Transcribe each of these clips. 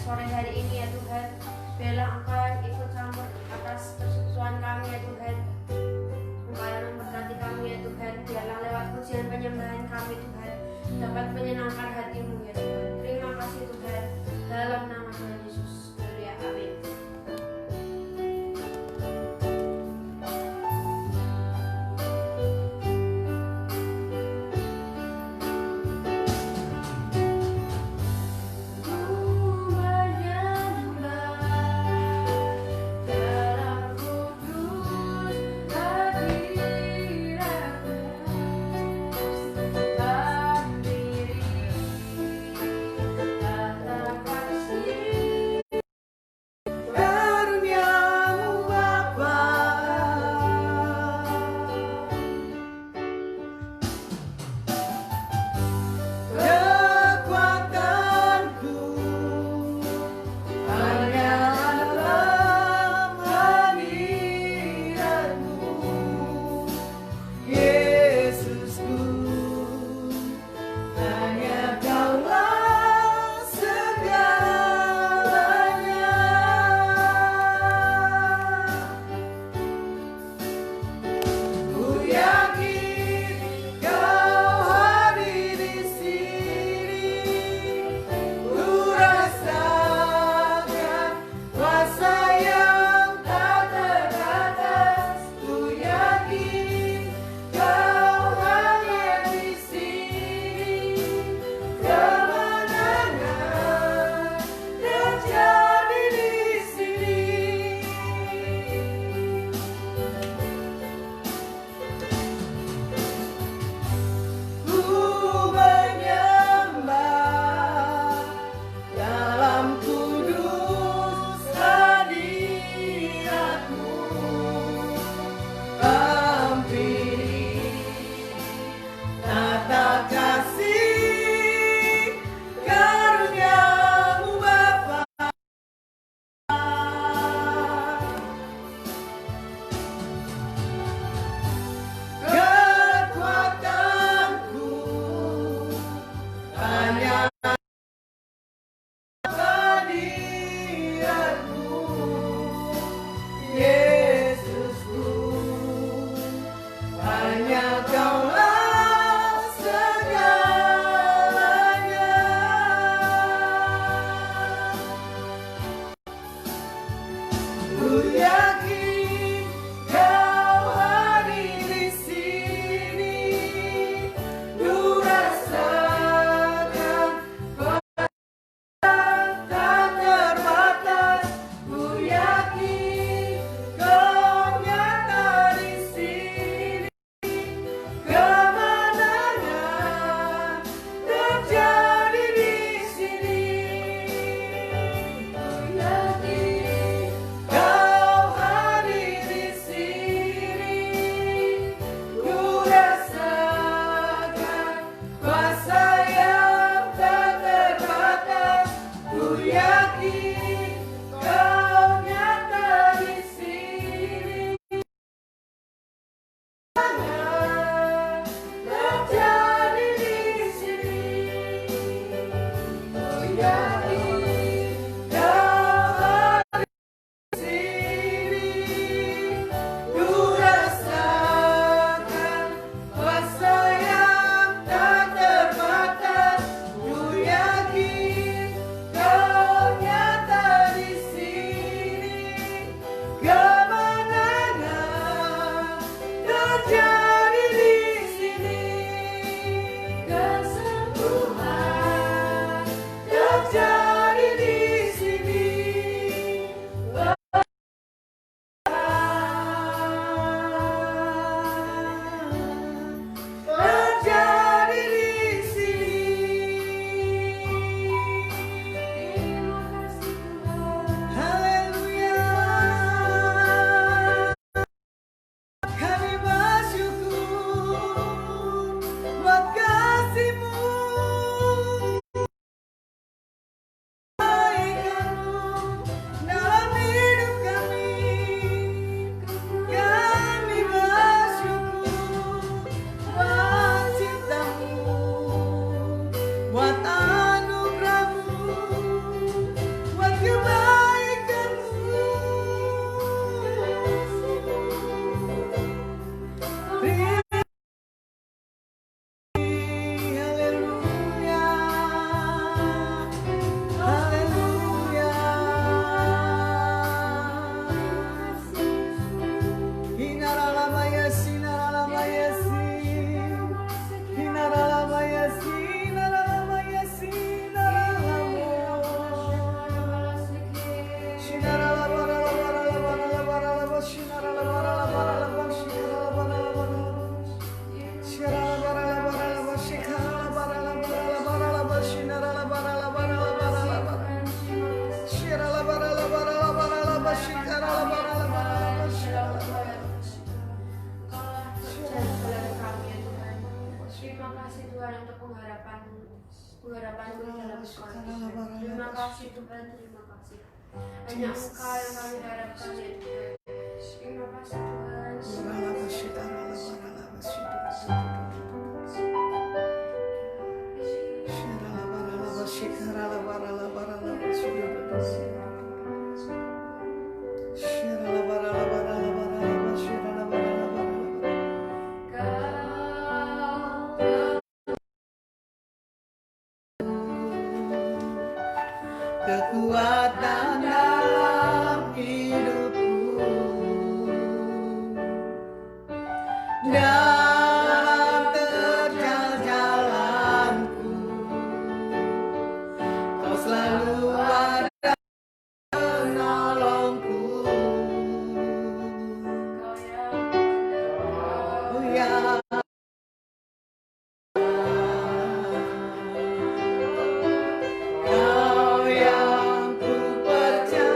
sore hari ini ya Tuhan. Biarlah Engkau yang ikut campur atas persekutuan kami ya Tuhan. Engkau yang memberkati kami ya Tuhan. Biarlah lewat pujian penyembahan kami Tuhan dapat menyenangkan hatimu ya Tuhan. Terima kasih Tuhan. Dalam nama Tuhan Yesus. Haleluya. Amin. Kesembuhan terjadi. Terima kasih Tuhan untuk pengharapan di dalam sekolah. Terima kasih Tuhan, terima kasih. Hanya Engkau yang kami harapkan ya Tuhan. Terima kasih Tuhan. Kekuatan dalam hidupku, dalam terjal jalanku, Kau selalu ada menolongku. Oh ya, Kau yang ku percaya.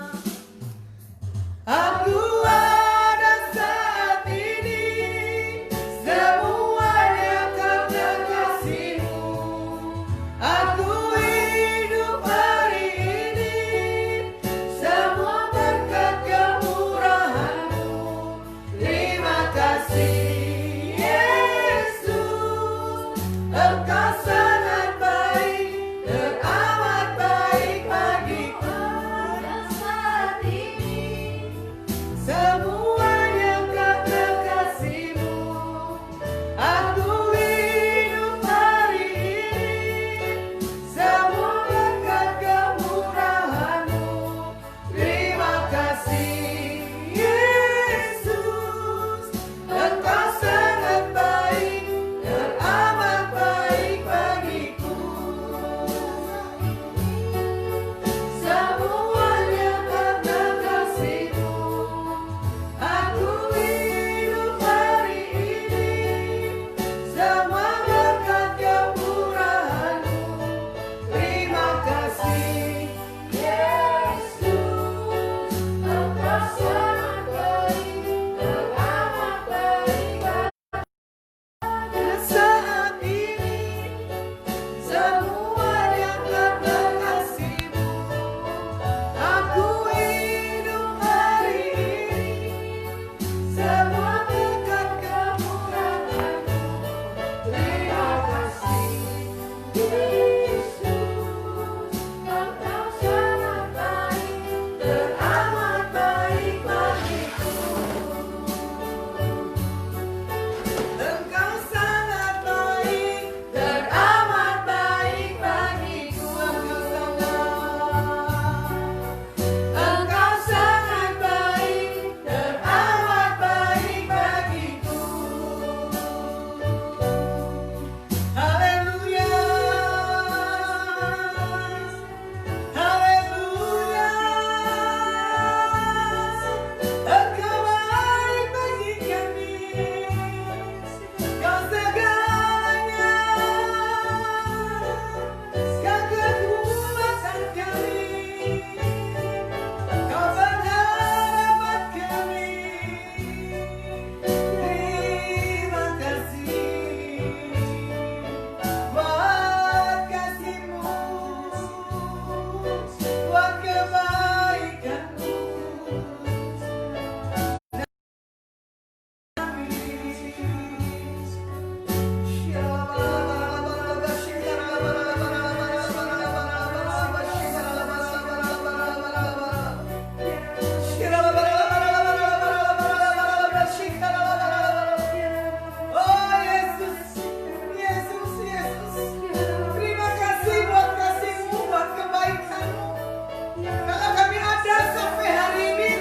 Kalau kami ada sampai hari ini,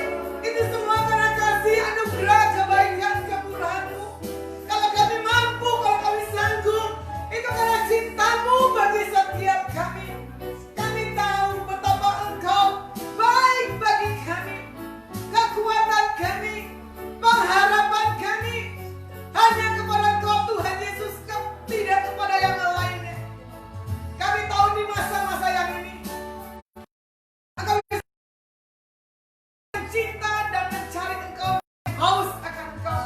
itu semua karena kasih anugerah kebaikan kemurahan-Mu. Kalau kami mampu, kalau kami sanggup, itu karena cinta-Mu bagi setiap kami. Kami tahu betapa Engkau baik bagi kami. Kekuatan kami, pengharapan kami hanya kepada Engkau Tuhan Yesus, tidak kepada yang lainnya. Kami tahu di masa-masa yang ini Engkau cinta dan mencari Engkau, haus akan Engkau.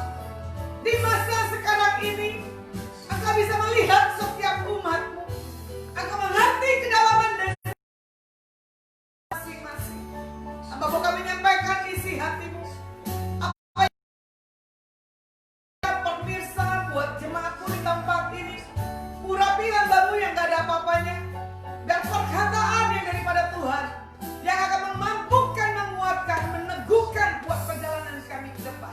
Di masa sekarang ini Engkau bisa melihat setiap umat-Mu. Engkau mengerti kedalaman dan masing-masing. Hamba bukan menyampaikan isi hati-Mu. Apa yang pemirsa buat jemaatku di tempat ini, urapi hamba-Mu yang gak ada apa-apanya, dan perkataan yang daripada Tuhan yang akan memampukan, menguatkan, meneguhkan buat perjalanan kami ke depan.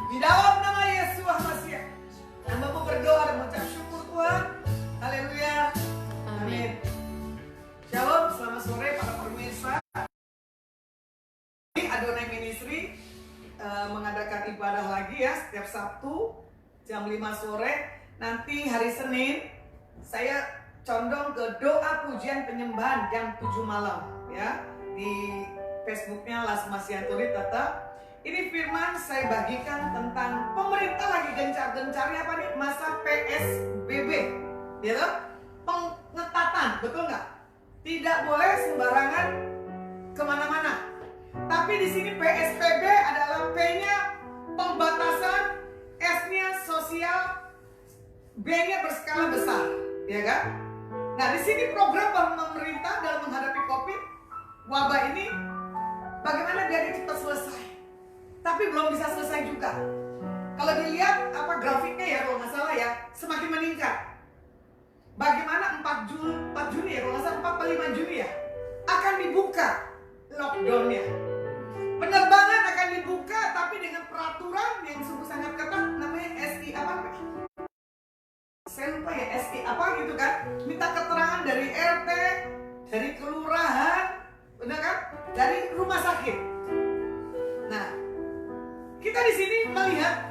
Di dalam nama Yesus Masiah, hamba-Mu berdoa dan mengucap syukur Tuhan. Haleluya. Amin. Shalom, selamat sore para pemirsa. Adonai Ministry mengadakan ibadah lagi ya setiap Sabtu jam 5 sore. Nanti hari Senin saya condong ke doa pujian penyembahan jam 7 malam ya. Di Facebooknya Las Masianturi tetap. Ini firman saya bagikan tentang pemerintah lagi gencar-gencarnya apa nih? Masa PSBB, gitu? Pengetatan, betul nggak? Tidak boleh sembarangan kemana-mana. Tapi di sini PSBB adalah P-nya pembatasan, S-nya sosial, B-nya berskala besar, ya kan? Nah di sini program pemerintah dalam menghadapi COVID wabah ini, bagaimana biar ini cepat selesai. Tapi belum bisa selesai juga. Kalau dilihat apa grafiknya ya, kalau nggak salah ya, semakin meningkat. Bagaimana 4 Juni ya, kalau nggak salah 4 atau 5 Juni ya, akan dibuka lockdownnya. Penerbangan akan dibuka, tapi dengan peraturan yang sungguh sangat ketat, namanya SI apa? Saya lupa ya, SI apa gitu kan? Minta keterangan dari RT, dari kelurahan, benar kan? Dari rumah sakit. Nah, kita di sini melihat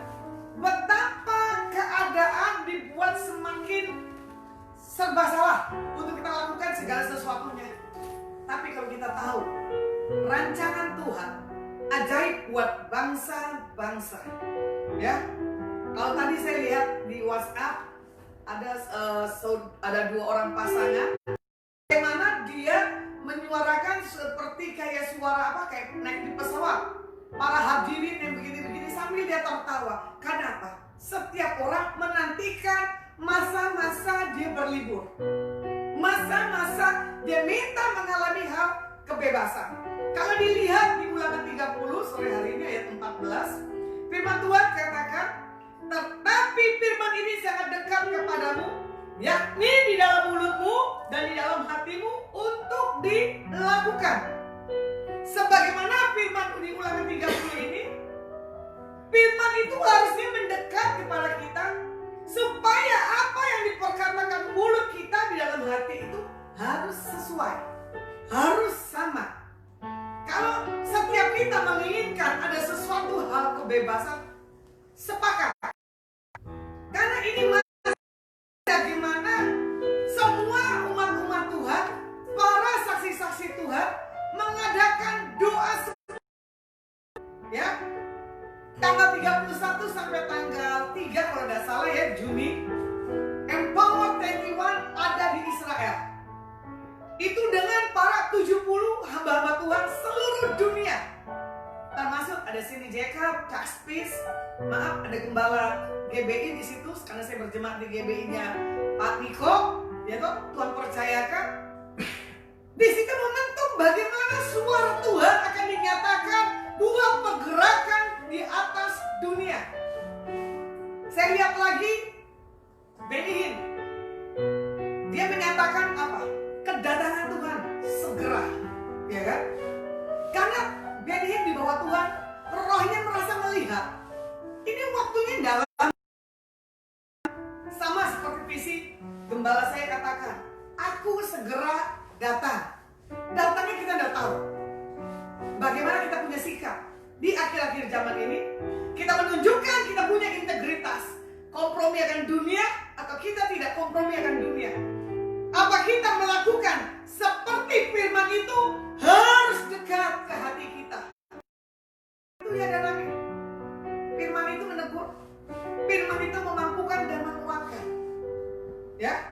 betapa keadaan dibuat semakin serba salah untuk kita lakukan segala sesuatunya. Tapi kalau kita tahu rancangan Tuhan ajaib buat bangsa-bangsa, ya. Kalau tadi saya lihat di WhatsApp ada 2 orang pasangan, bagaimana dia menyuarakan seperti kayak suara apa, kayak naik di pesawat. Para hadirin yang begini-begini sambil dia tertawa. Kenapa? Setiap orang menantikan masa-masa dia berlibur, masa-masa dia minta mengalami hal kebebasan. Kalau dilihat di Ulangan 30 sore hari ini ayat 14, firman Tuhan katakan, tetapi firman ini sangat dekat kepadamu, yakni di dalam mulutmu dan di dalam hatimu untuk dilakukan. Sebagaimana firman di Ulangan 30 ini, firman itu harusnya mendekat kepada kita, supaya apa yang diperkatakan mulut kita di dalam hati itu harus sesuai, harus sama. Kalau setiap kita menginginkan ada sesuatu hal kebebasan, sepakat. Karena ini bagaimana semua umat-umat Tuhan, para saksi-saksi Tuhan mengadakan doa, ya, tanggal 31 sampai tanggal 3 kalau tidak salah ya, Juni. Empower 21 ada di Israel. Itu dengan para 70 hamba-hamba Tuhan seluruh dunia. Termasuk ada Cindy Jacob, Caspis, maaf ada gembala GBI di situ karena saya berjemaat di GBI-nya Pak Niko, ya toh, Tuhan percayakan. Di situ momentum bagaimana suara Tuhan akan dinyatakan, 2 pergerakan di atas dunia. Saya lihat lagi Benny Hinn. Dia menyatakan apa? Kedatangan Tuhan segera, ya kan? Karena Benny Hinn di bawah Tuhan, rohnya merasa melihat ini waktunya dalam, sama seperti visi gembala saya katakan, aku segera datang. Datangnya kita tidak tahu. di akhir-akhir zaman ini, kita menunjukkan kita punya integritas. Kompromi akan dunia atau kita tidak kompromi akan dunia? Apa kita melakukan seperti firman itu harus dekat ke hati kita? Itu ya dan amin. Firman itu menegur, firman itu memampukan dan menguatkan. Ya,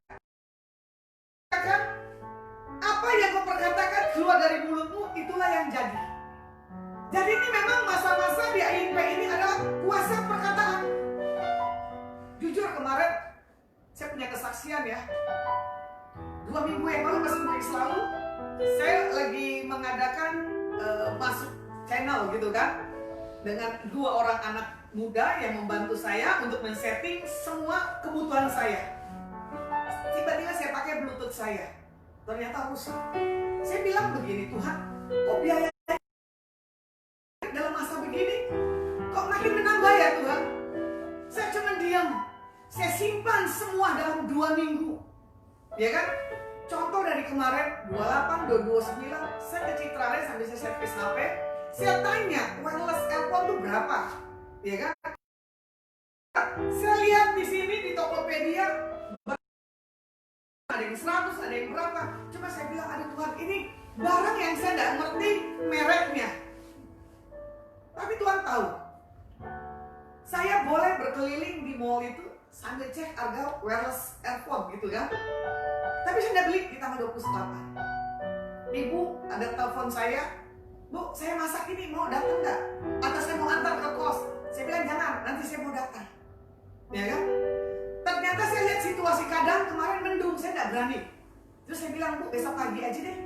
apa yang kau perkatakan keluar dari mulutmu, itulah yang jadi. Jadi ini memang masa-masa di AIP ini adalah kuasa perkataan. Jujur kemarin saya punya kesaksian ya. 2 minggu yang lalu masih minggu lalu saya lagi mengadakan masuk channel gitu kan, dengan 2 orang anak muda yang membantu saya untuk men-setting semua kebutuhan saya. Tiba-tiba saya pakai Bluetooth saya, ternyata rusak. Saya bilang begini, Tuhan, kok biaya dalam masa begini kok makin menambah ya Tuhan? Saya cuma diam, saya simpan semua dalam 2 minggu, ya kan? Contoh dari kemarin 28, 29, saya ke Citralen sambil saya servis HP. Saya tanya, wireless earphone itu berapa? Ya kan? Saya lihat di sini di Tokopedia ada yang 100, ada yang berapa. Cuma saya bilang, aduh Tuhan, ini barang yang saya tidak ngerti mereknya. Tapi Tuhan tahu. Saya boleh berkeliling di mall itu sambil cek harga wireless earphone gitu kan. Tapi saya tidak beli di tanggal 28. Ibu ada telepon saya, Bu, saya masak ini, mau datang nggak? Atau saya mau antar ke kos? Saya bilang jangan, nanti saya mau datang. Ya kan? Ternyata saya lihat situasi kadang kemarin mendung, saya tidak berani. Terus saya bilang, Bu, besok pagi aja deh.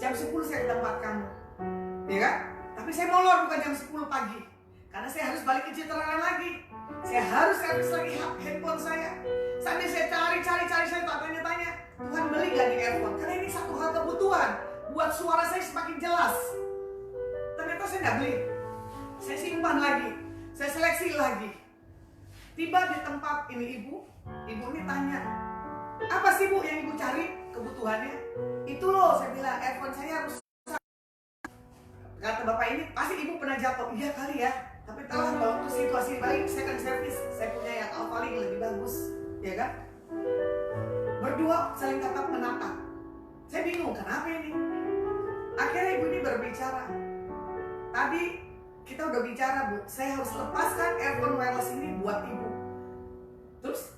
Jam 10 saya ke tempat kamu. Ya kan? Tapi saya molor bukan jam 10 pagi. Karena saya harus balik ke Citralen lagi. Saya harus servis lagi handphone saya. Sambil saya cari, saya tanya-tanya. Tuhan beli gak di earphone? Karena ini satu hal kebutuhan. Buat suara saya semakin jelas. Ternyata saya nggak beli. Saya simpan lagi. Saya seleksi lagi. Tiba di tempat ini ibu ini tanya, apa sih Bu yang ibu cari kebutuhannya? Itu loh, saya bilang earphone saya rusak. Kata bapak ini, pasti ibu pernah jatuh. Iya kali ya. Tapi telah waktu situasi baik, saya akan servis. Saya punya yang Alpha yang lebih bagus, ya kan? Berdua saling tatap menatap. Saya bingung, kenapa ini? Akhirnya ibu ini berbicara. Tadi kita udah bicara, Bu, saya harus lepaskan earphone wireless ini buat ibu. Terus,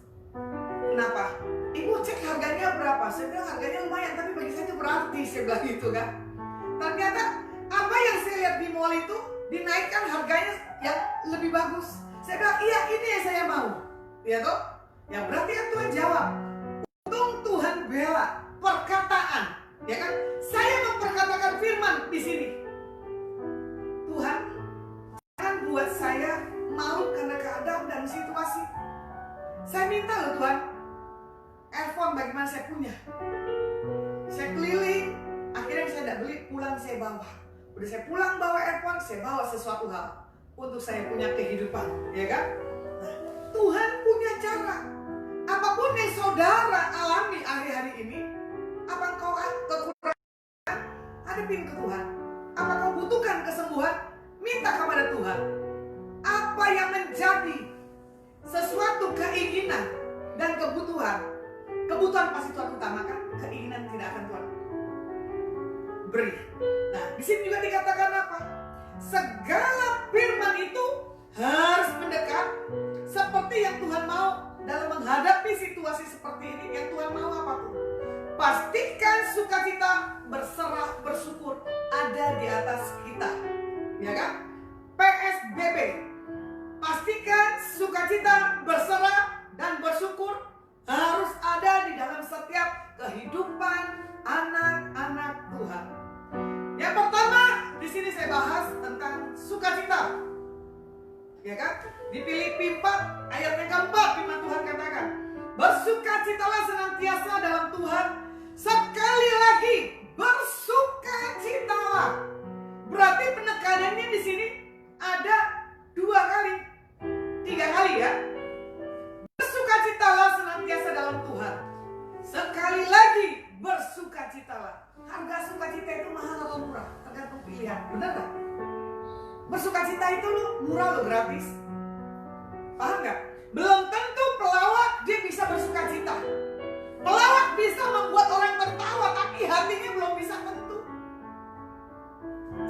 kenapa? Ibu cek harganya berapa? Saya bilang harganya lumayan, tapi bagi saya itu berarti, saya bilang gitu kan. Ternyata, apa yang saya lihat di mall itu, dinaikkan harganya yang lebih bagus. Saya bilang, iya ini yang saya mau. Ya toh? Yang berarti kan Tuhan jawab. Untung Tuhan bela perkataan. Ya kan? Saya memperkatakan firman di sini. Tuhan, jangan buat saya malu karena keadaan dan situasi. Saya minta loh Tuhan, earphone bagaimana saya punya. Saya keliling, akhirnya saya tidak beli, pulang saya bawa. Udah saya pulang bawa earphone, saya bawa sesuatu hal untuk saya punya kehidupan, ya kan? Nah, Tuhan punya cara. Apapun yang saudara alami hari-hari ini, apa kau kekurangan, hadapin ke Tuhan. Apa kau butuhkan kesembuhan, minta kepada Tuhan. Apa yang menjadi sesuatu keinginan dan kebutuhan pasti Tuhan utamakan, keinginan tidak akan Tuhan beri. Nah, di sini juga dikatakan apa? Segala firman itu harus mendekat seperti yang Tuhan mau dalam menghadapi situasi seperti ini. Yang Tuhan mau apa tuh? Pastikan sukacita, berserah, bersyukur ada di atas kita, ya kan? PSBB. Pastikan sukacita, berserah, dan bersyukur harus ada di dalam setiap kehidupan anak-anak Tuhan. Yang pertama, di sini saya bahas tentang sukacita. Ya kan? Di Filipi 4 ayat yang keempat, firman Tuhan katakan, bersukacitalah senantiasa dalam Tuhan. Sekali lagi, bersukacitalah. Berarti penekanannya di sini ada 2 kali, 3 kali ya. Bersukacitalah senantiasa dalam Tuhan. Sekali lagi, bersukacitalah. Harga sukacita itu mahal atau murah? Tergantung pilihan, benar gak? bersukacita itu murah gratis. Paham nggak? Belum tentu pelawak dia bisa bersukacita. Pelawak bisa membuat orang tertawa, tapi hatinya belum bisa tentu.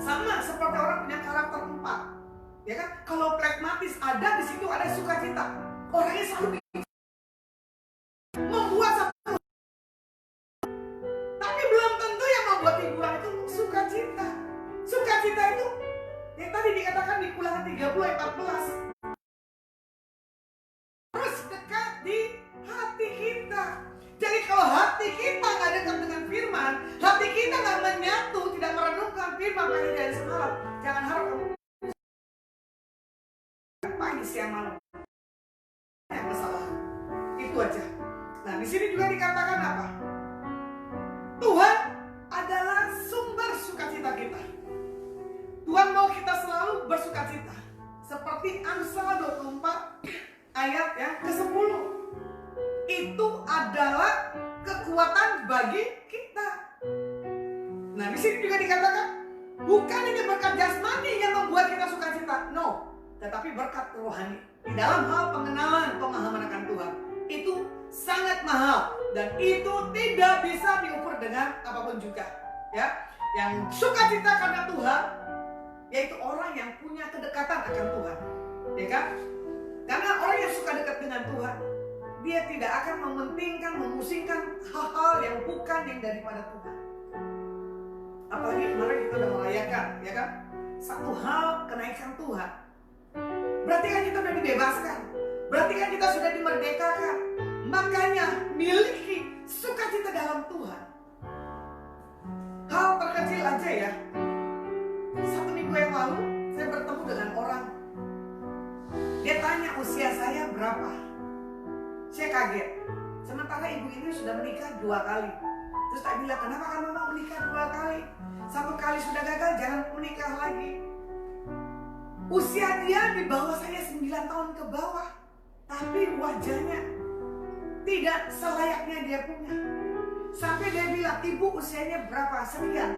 Sama seperti orang punya karakter 4, ya kan? Kalau pragmatis ada di situ ada sukacita. Orangnya selalu membuat satu, tapi belum tentu yang membuat hiburan itu sukacita. Sukacita itu yang tadi dikatakan di Ulangan 30 ayat 14. Terus dekat di hati kita. Jadi kalau hati kita nggak dekat dengan firman, hati kita nggak menyatu, tidak merenungkan firman pagi dan semalam, jangan harap kamu pagi siang malam yang masalah. Itu aja. Nah, di sini juga dikatakan apa? Tuhan adalah sumber sukacita kita. Tuhan mau kita selalu bersukacita. Seperti Amsal 24 ayat yang ke-10. Itu adalah kekuatan bagi kita. Nah, di sini juga dikatakan bukan hanya berkat jasmani yang membuat kita sukacita, no, tetapi berkat rohani di dalam hal pengenalan, pemahaman akan Tuhan. Itu sangat mahal dan itu tidak bisa diukur dengan apapun juga. Ya, yang sukacita karena Tuhan yaitu orang yang punya kedekatan akan Tuhan, ya kan? Karena orang yang suka dekat dengan Tuhan, dia tidak akan mementingkan, memusingkan hal-hal yang bukan yang daripada Tuhan. Apalagi kemarin kita sudah merayakan, ya kan? Satu hal kenaikan Tuhan. Berarti kan kita sudah dibebaskan. Berarti kan kita sudah dimerdekakan. Makanya miliki sukacita dalam Tuhan. Hal terkecil aja ya. 1 minggu yang lalu saya bertemu dengan orang. Dia tanya usia saya berapa. Saya kaget. Sementara ibu ini sudah menikah 2 kali. Terus saya bilang, kenapa kamu mau menikah 2 kali? 1 kali sudah gagal, jangan menikah lagi. Usia dia di bawah saya 9 tahun ke bawah. Tapi wajahnya tidak selayaknya dia punya. Sampai dia bilang, ibu usianya berapa? Sekian.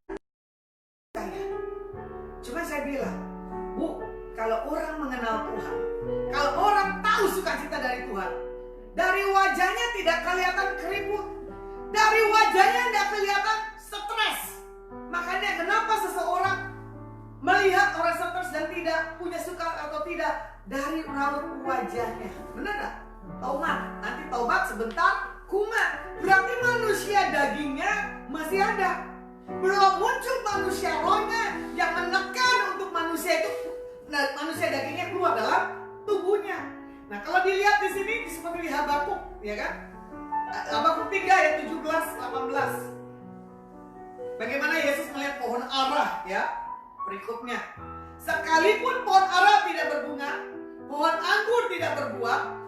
Cuma saya bilang, Bu, kalau orang mengenal Tuhan, kalau orang tahu sukacita dari Tuhan, dari wajahnya tidak kelihatan keriput, dari wajahnya tidak kelihatan stres. Makanya kenapa seseorang melihat orang stres dan tidak punya suka atau tidak, dari raut wajahnya. Benar gak? Taubat, nanti taubat sebentar kumat. Berarti manusia dagingnya masih ada. Belum muncul manusia rohnya yang menekan untuk manusia itu, nah, manusia dagingnya keluar dalam tubuhnya. Nah, kalau dilihat di sini seperti di Habakuk, ya kan? Habakuk 3 ayat 17-18. Bagaimana Yesus melihat pohon ara, ya? Berikutnya, sekalipun pohon ara tidak berbunga, pohon anggur tidak berbuah,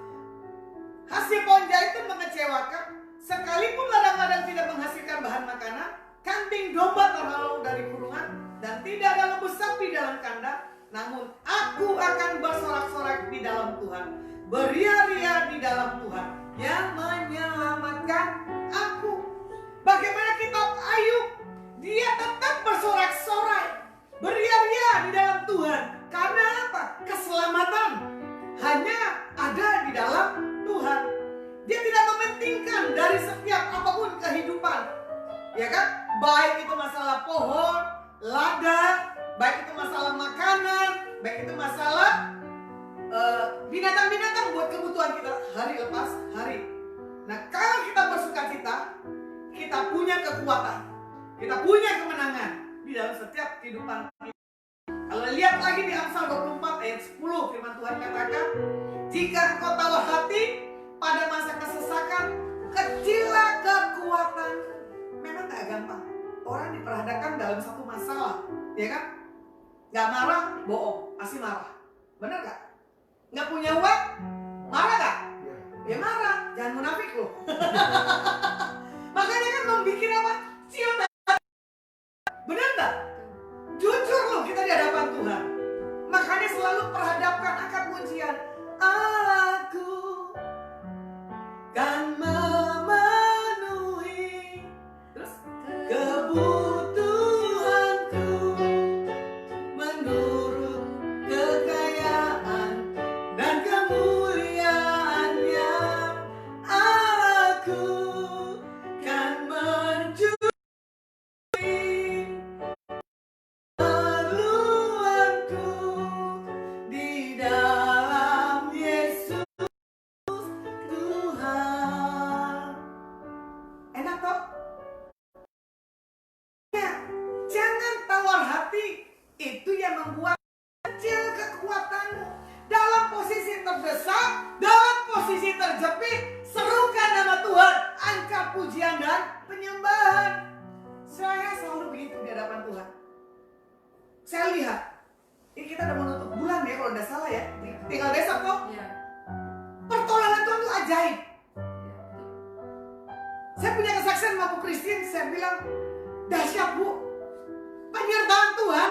hasil pohon zaitun mengecewakan, sekalipun ladang-ladang tidak menghasilkan bahan makanan, kambing domba terhalau dari kurungan, dan tidak ada lembu sapi dalam kandang, namun aku akan bersorak-sorak di dalam Tuhan, beria-ria di dalam Tuhan yang menyelamatkan aku. Bagaimana kitab Ayub? Dia tetap bersorak-sorai, beria-ria di dalam Tuhan. Karena apa? Keselamatan hanya ada di dalam Tuhan. Dia tidak mementingkan dari setiap apapun kehidupan, ya kan? Baik itu masalah pohon, ladang, baik itu masalah makanan, baik itu masalah binatang-binatang buat kebutuhan kita hari lepas hari. Nah, kalau kita bersukacita, kita punya kekuatan, kita punya kemenangan di dalam setiap kehidupan kita. Kalau lihat lagi di Amsal 24 ayat 10, firman Tuhan katakan, jika engkau tahu hati pada masa kesesakan, kecillah kekuatan. Memang gak gampang. Orang diperhadapkan dalam satu masalah, ya kan? Gak marah, bohong, pasti marah. Bener gak? Gak punya uang, marah gak? Ya marah, jangan munafik loh. Makanya kan membikin apa? Cium. Bener gak? Jujur loh kita di hadapan Tuhan. Makanya selalu perhadapkan akan pujian. Aku kan memenuhi terus kebutuhanku menurut Saya lihat, ini kita udah menutup bulan ya kalau tidak salah ya, tinggal besok kok. Ya. Pertolongan Tuhan itu ajaib. Ya. Saya punya kesaksian sama Bu Christine, saya bilang, dahsyat Bu, penyertaan Tuhan.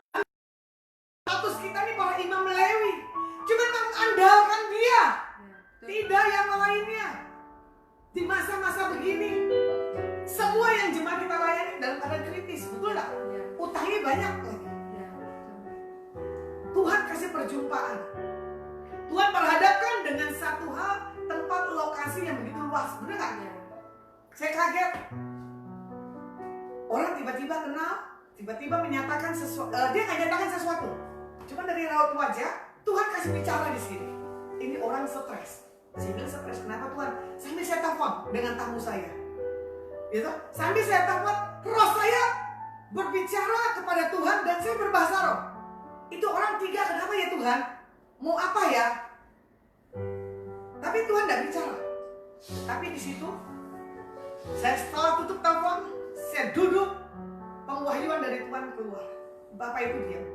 Status kita nih para imam Lewi, cuma mengandalkan Dia, tidak yang lainnya. Di masa-masa begini, semua yang jemaat kita layani dalam keadaan kritis, betul nggak? Ya. Utangnya banyak lagi. Ya. Tuhan kasih perjumpaan. Tuhan perhadapkan dengan satu hal, tempat lokasi yang begitu luas, benar nggak? Ya. Saya kaget. Orang tiba-tiba kenal, tiba-tiba menyatakan sesuatu. Dia nggak nyatakan sesuatu, cuma dari raut wajah Tuhan kasih bicara di sini. Ini orang stres. Saya bilang stres, kenapa Tuhan? Sambil saya telepon dengan tamu saya, gitu. Sambil saya telepon, roh saya berbicara kepada Tuhan dan saya berbahasa roh. Itu orang tiga, kenapa ya Tuhan? Mau apa ya? Tapi Tuhan tidak bicara. Tapi di situ, saya setelah tutup telepon, saya duduk, pengwahyuan dari Tuhan keluar. Bapak itu diam.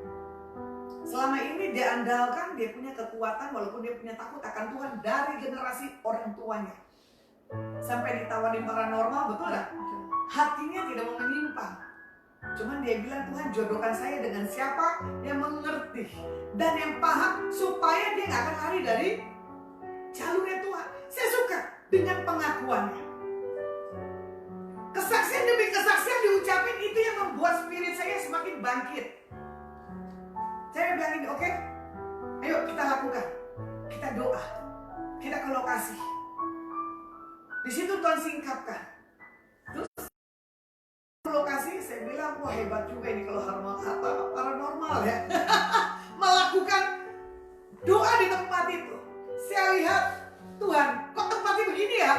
Selama ini dia andalkan, dia punya kekuatan walaupun dia punya takut akan Tuhan dari generasi orang tuanya. Sampai ditawarin paranormal, betul gak? Hatinya tidak mau menyimpang. Cuman dia bilang, Tuhan jodohkan saya dengan siapa yang mengerti dan yang paham supaya dia gak akan lari dari jalurnya Tuhan. Saya suka dengan pengakuannya. Kesaksian demi kesaksian diucapin, itu yang membuat spirit saya semakin bangkit. Saya bilang ini, oke, ayo kita lakukan, kita doa, kita ke lokasi. Di situ Tuhan singkapkan. Terus ke lokasi, saya bilang, wah hebat juga ini kalau paranormal ya. Melakukan doa di tempat itu. Saya lihat, Tuhan, kok tempatnya begini ya?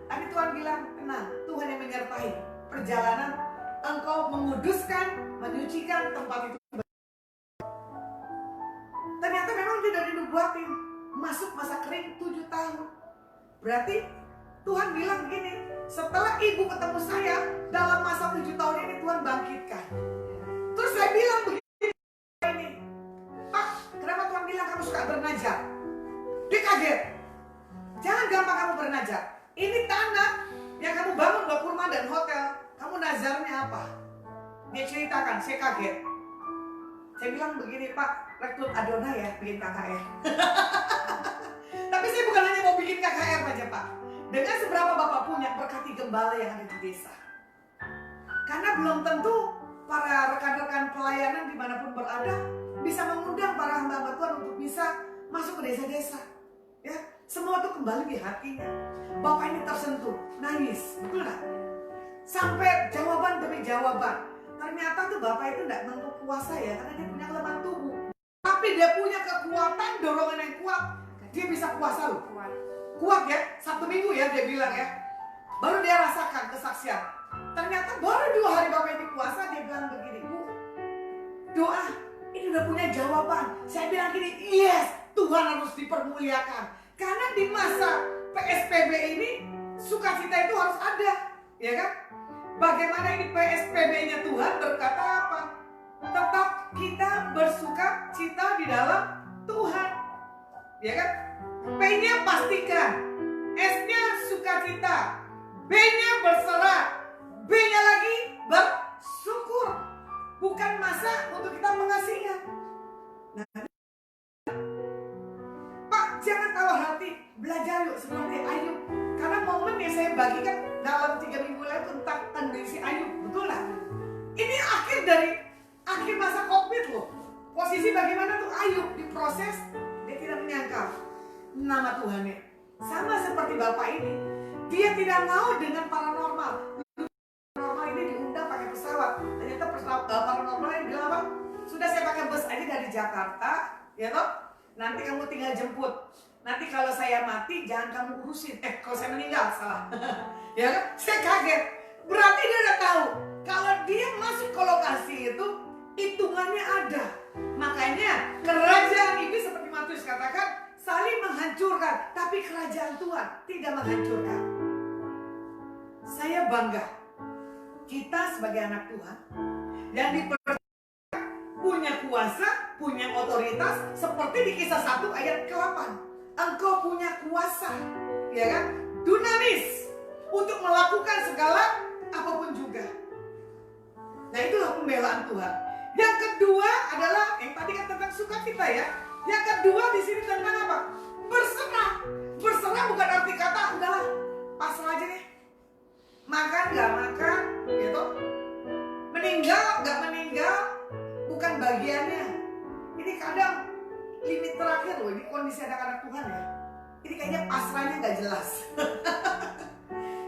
Tapi Tuhan bilang, tenang, Tuhan yang menyertai perjalanan. Engkau menguduskan, menyucikan tempat itu. Ternyata memang tidak dinubuatin. Masuk masa kering 7 tahun. Berarti Tuhan bilang gini, setelah ibu ketemu saya, dalam masa 7 tahun ini Tuhan bangkitkan. Terus saya bilang begini, Pak, kenapa Tuhan bilang kamu suka bernajak? Dia kaget. Jangan gampang kamu bernajak. Ini tanah yang kamu bangun buat rumah dan hotel. Kamu nazarnya apa? Dia ceritakan, saya kaget. Saya bilang begini, Pak, rekrut Adonai ya, bikin KKR. Tapi saya bukan hanya mau bikin KKR aja, Pak. Dengan seberapa Bapak punya, berkati gembala yang ada di desa. Karena belum tentu para rekan-rekan pelayanan dimanapun berada bisa mengundang para hamba Tuhan untuk bisa masuk ke desa-desa. Ya, semua itu kembali di hatinya. Bapak ini tersentuh, nangis, betul gak? Sampai jawaban demi jawaban. Ternyata tuh Bapak itu tidak mampu puasa ya, karena dia punya kelemahan tubuh. Tapi dia punya kekuatan, dorongan yang kuat. Dia bisa puasa loh. Kuat ya, Sabtu Minggu ya dia bilang ya. Baru dia rasakan kesaksian. Ternyata baru 2 hari Bapak ini puasa, dia bilang begini, Bu, doa, ini udah punya jawaban. Saya bilang gini, yes, Tuhan harus dipermuliakan. Karena di masa PSBB ini, sukacita itu harus ada. Ya kan? Bagaimana ini PSBB-nya Tuhan berkata apa? Tetap kita bersuka cita di dalam Tuhan. Ya kan? P-nya pastikan, S-nya sukacita, B-nya berserah, B-nya lagi bersyukur. Bukan masa untuk kita mengasihinya. Nah, Pak, jangan taruh hati, belajar yuk seperti Ayub. Karena momen yang saya bagikan dalam 3 minggu lalu tentang kondisi Ayub, betul lah. Ini akhir masa COVID loh. Posisi bagaimana tuh Ayub diproses, dia tidak menyangka nama Tuhannya. Sama seperti Bapak ini, dia tidak mau dengan paranormal. Paranormal ini diundang pakai pesawat. Ternyata paranormal ini bilang apa? Sudah saya pakai bus aja dari Jakarta, ya toh. Nanti kamu tinggal jemput. Nanti kalau saya mati jangan kamu urusin. Kalau saya meninggal salah. Ya kan? Saya kaget. Berarti dia udah tahu kalau dia masuk ke lokasi itu hitungannya ada. Makanya kerajaan iblis seperti Matius katakan saling menghancurkan, tapi kerajaan Tuhan tidak menghancurkan. Saya bangga kita sebagai anak Tuhan yang dipercaya punya kuasa, punya otoritas, seperti di Kisah 1 ayat ke-8. Engkau punya kuasa, ya kan? Dinamis untuk melakukan segala apapun juga. Nah, itulah pembelaan Tuhan. Yang kedua adalah yang tadi kan tentang sukacita ya. Yang kedua di sini tentang apa? Berserah. Berserah bukan arti kata udahlah pasrah aja deh. Makan nggak makan, gitu. Meninggal nggak meninggal, bukan bagiannya. Ini kadang limit terakhir loh. Ini kondisi anak-anak Tuhan ya. Ini kayaknya pasrahnya nggak jelas.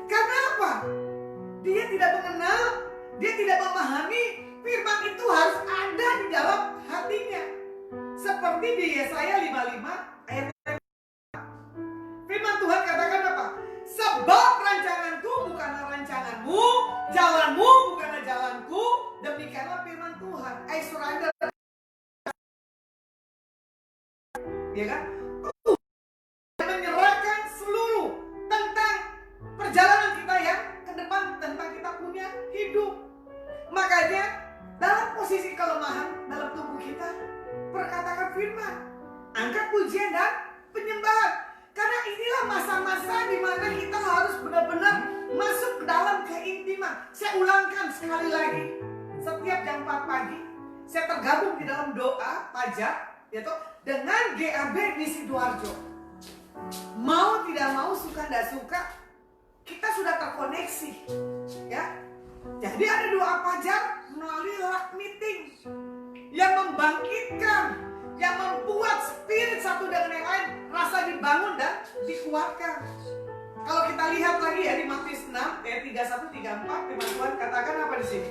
Karena apa? Dia tidak mengenal, dia tidak memahami firman itu harus ada di dalam hatinya. Seperti di Yesaya 55 ayat 5. Firman Tuhan katakan apa? Sebab rancanganku bukanlah rancanganmu, jalanmu bukanlah jalanku, demikianlah firman Tuhan. Surrender. Ya kan? Menyerahkan seluruh tentang perjalanan kita ya ke depan, tentang kita punya hidup. Makanya dalam posisi kelemahan dalam tubuh kita, perkatakan firman, angkat pujian dan penyembahan. Karena inilah masa-masa di mana kita harus benar-benar masuk ke dalam keintiman. Saya ulangkan sekali lagi, setiap jam 4 pagi saya tergabung di dalam doa pajak, yaitu dengan GAB di Sidoarjo. Mau tidak mau, suka tidak suka, kita sudah terkoneksi, ya. Jadi ada doa fajar melalui live meeting yang membangkitkan, yang membuat spirit satu dengan yang lain rasa dibangun dan dikuatkan. Kalau kita lihat lagi ya di Matius 6 ayat 31-34, firman Tuhan katakan apa di sini?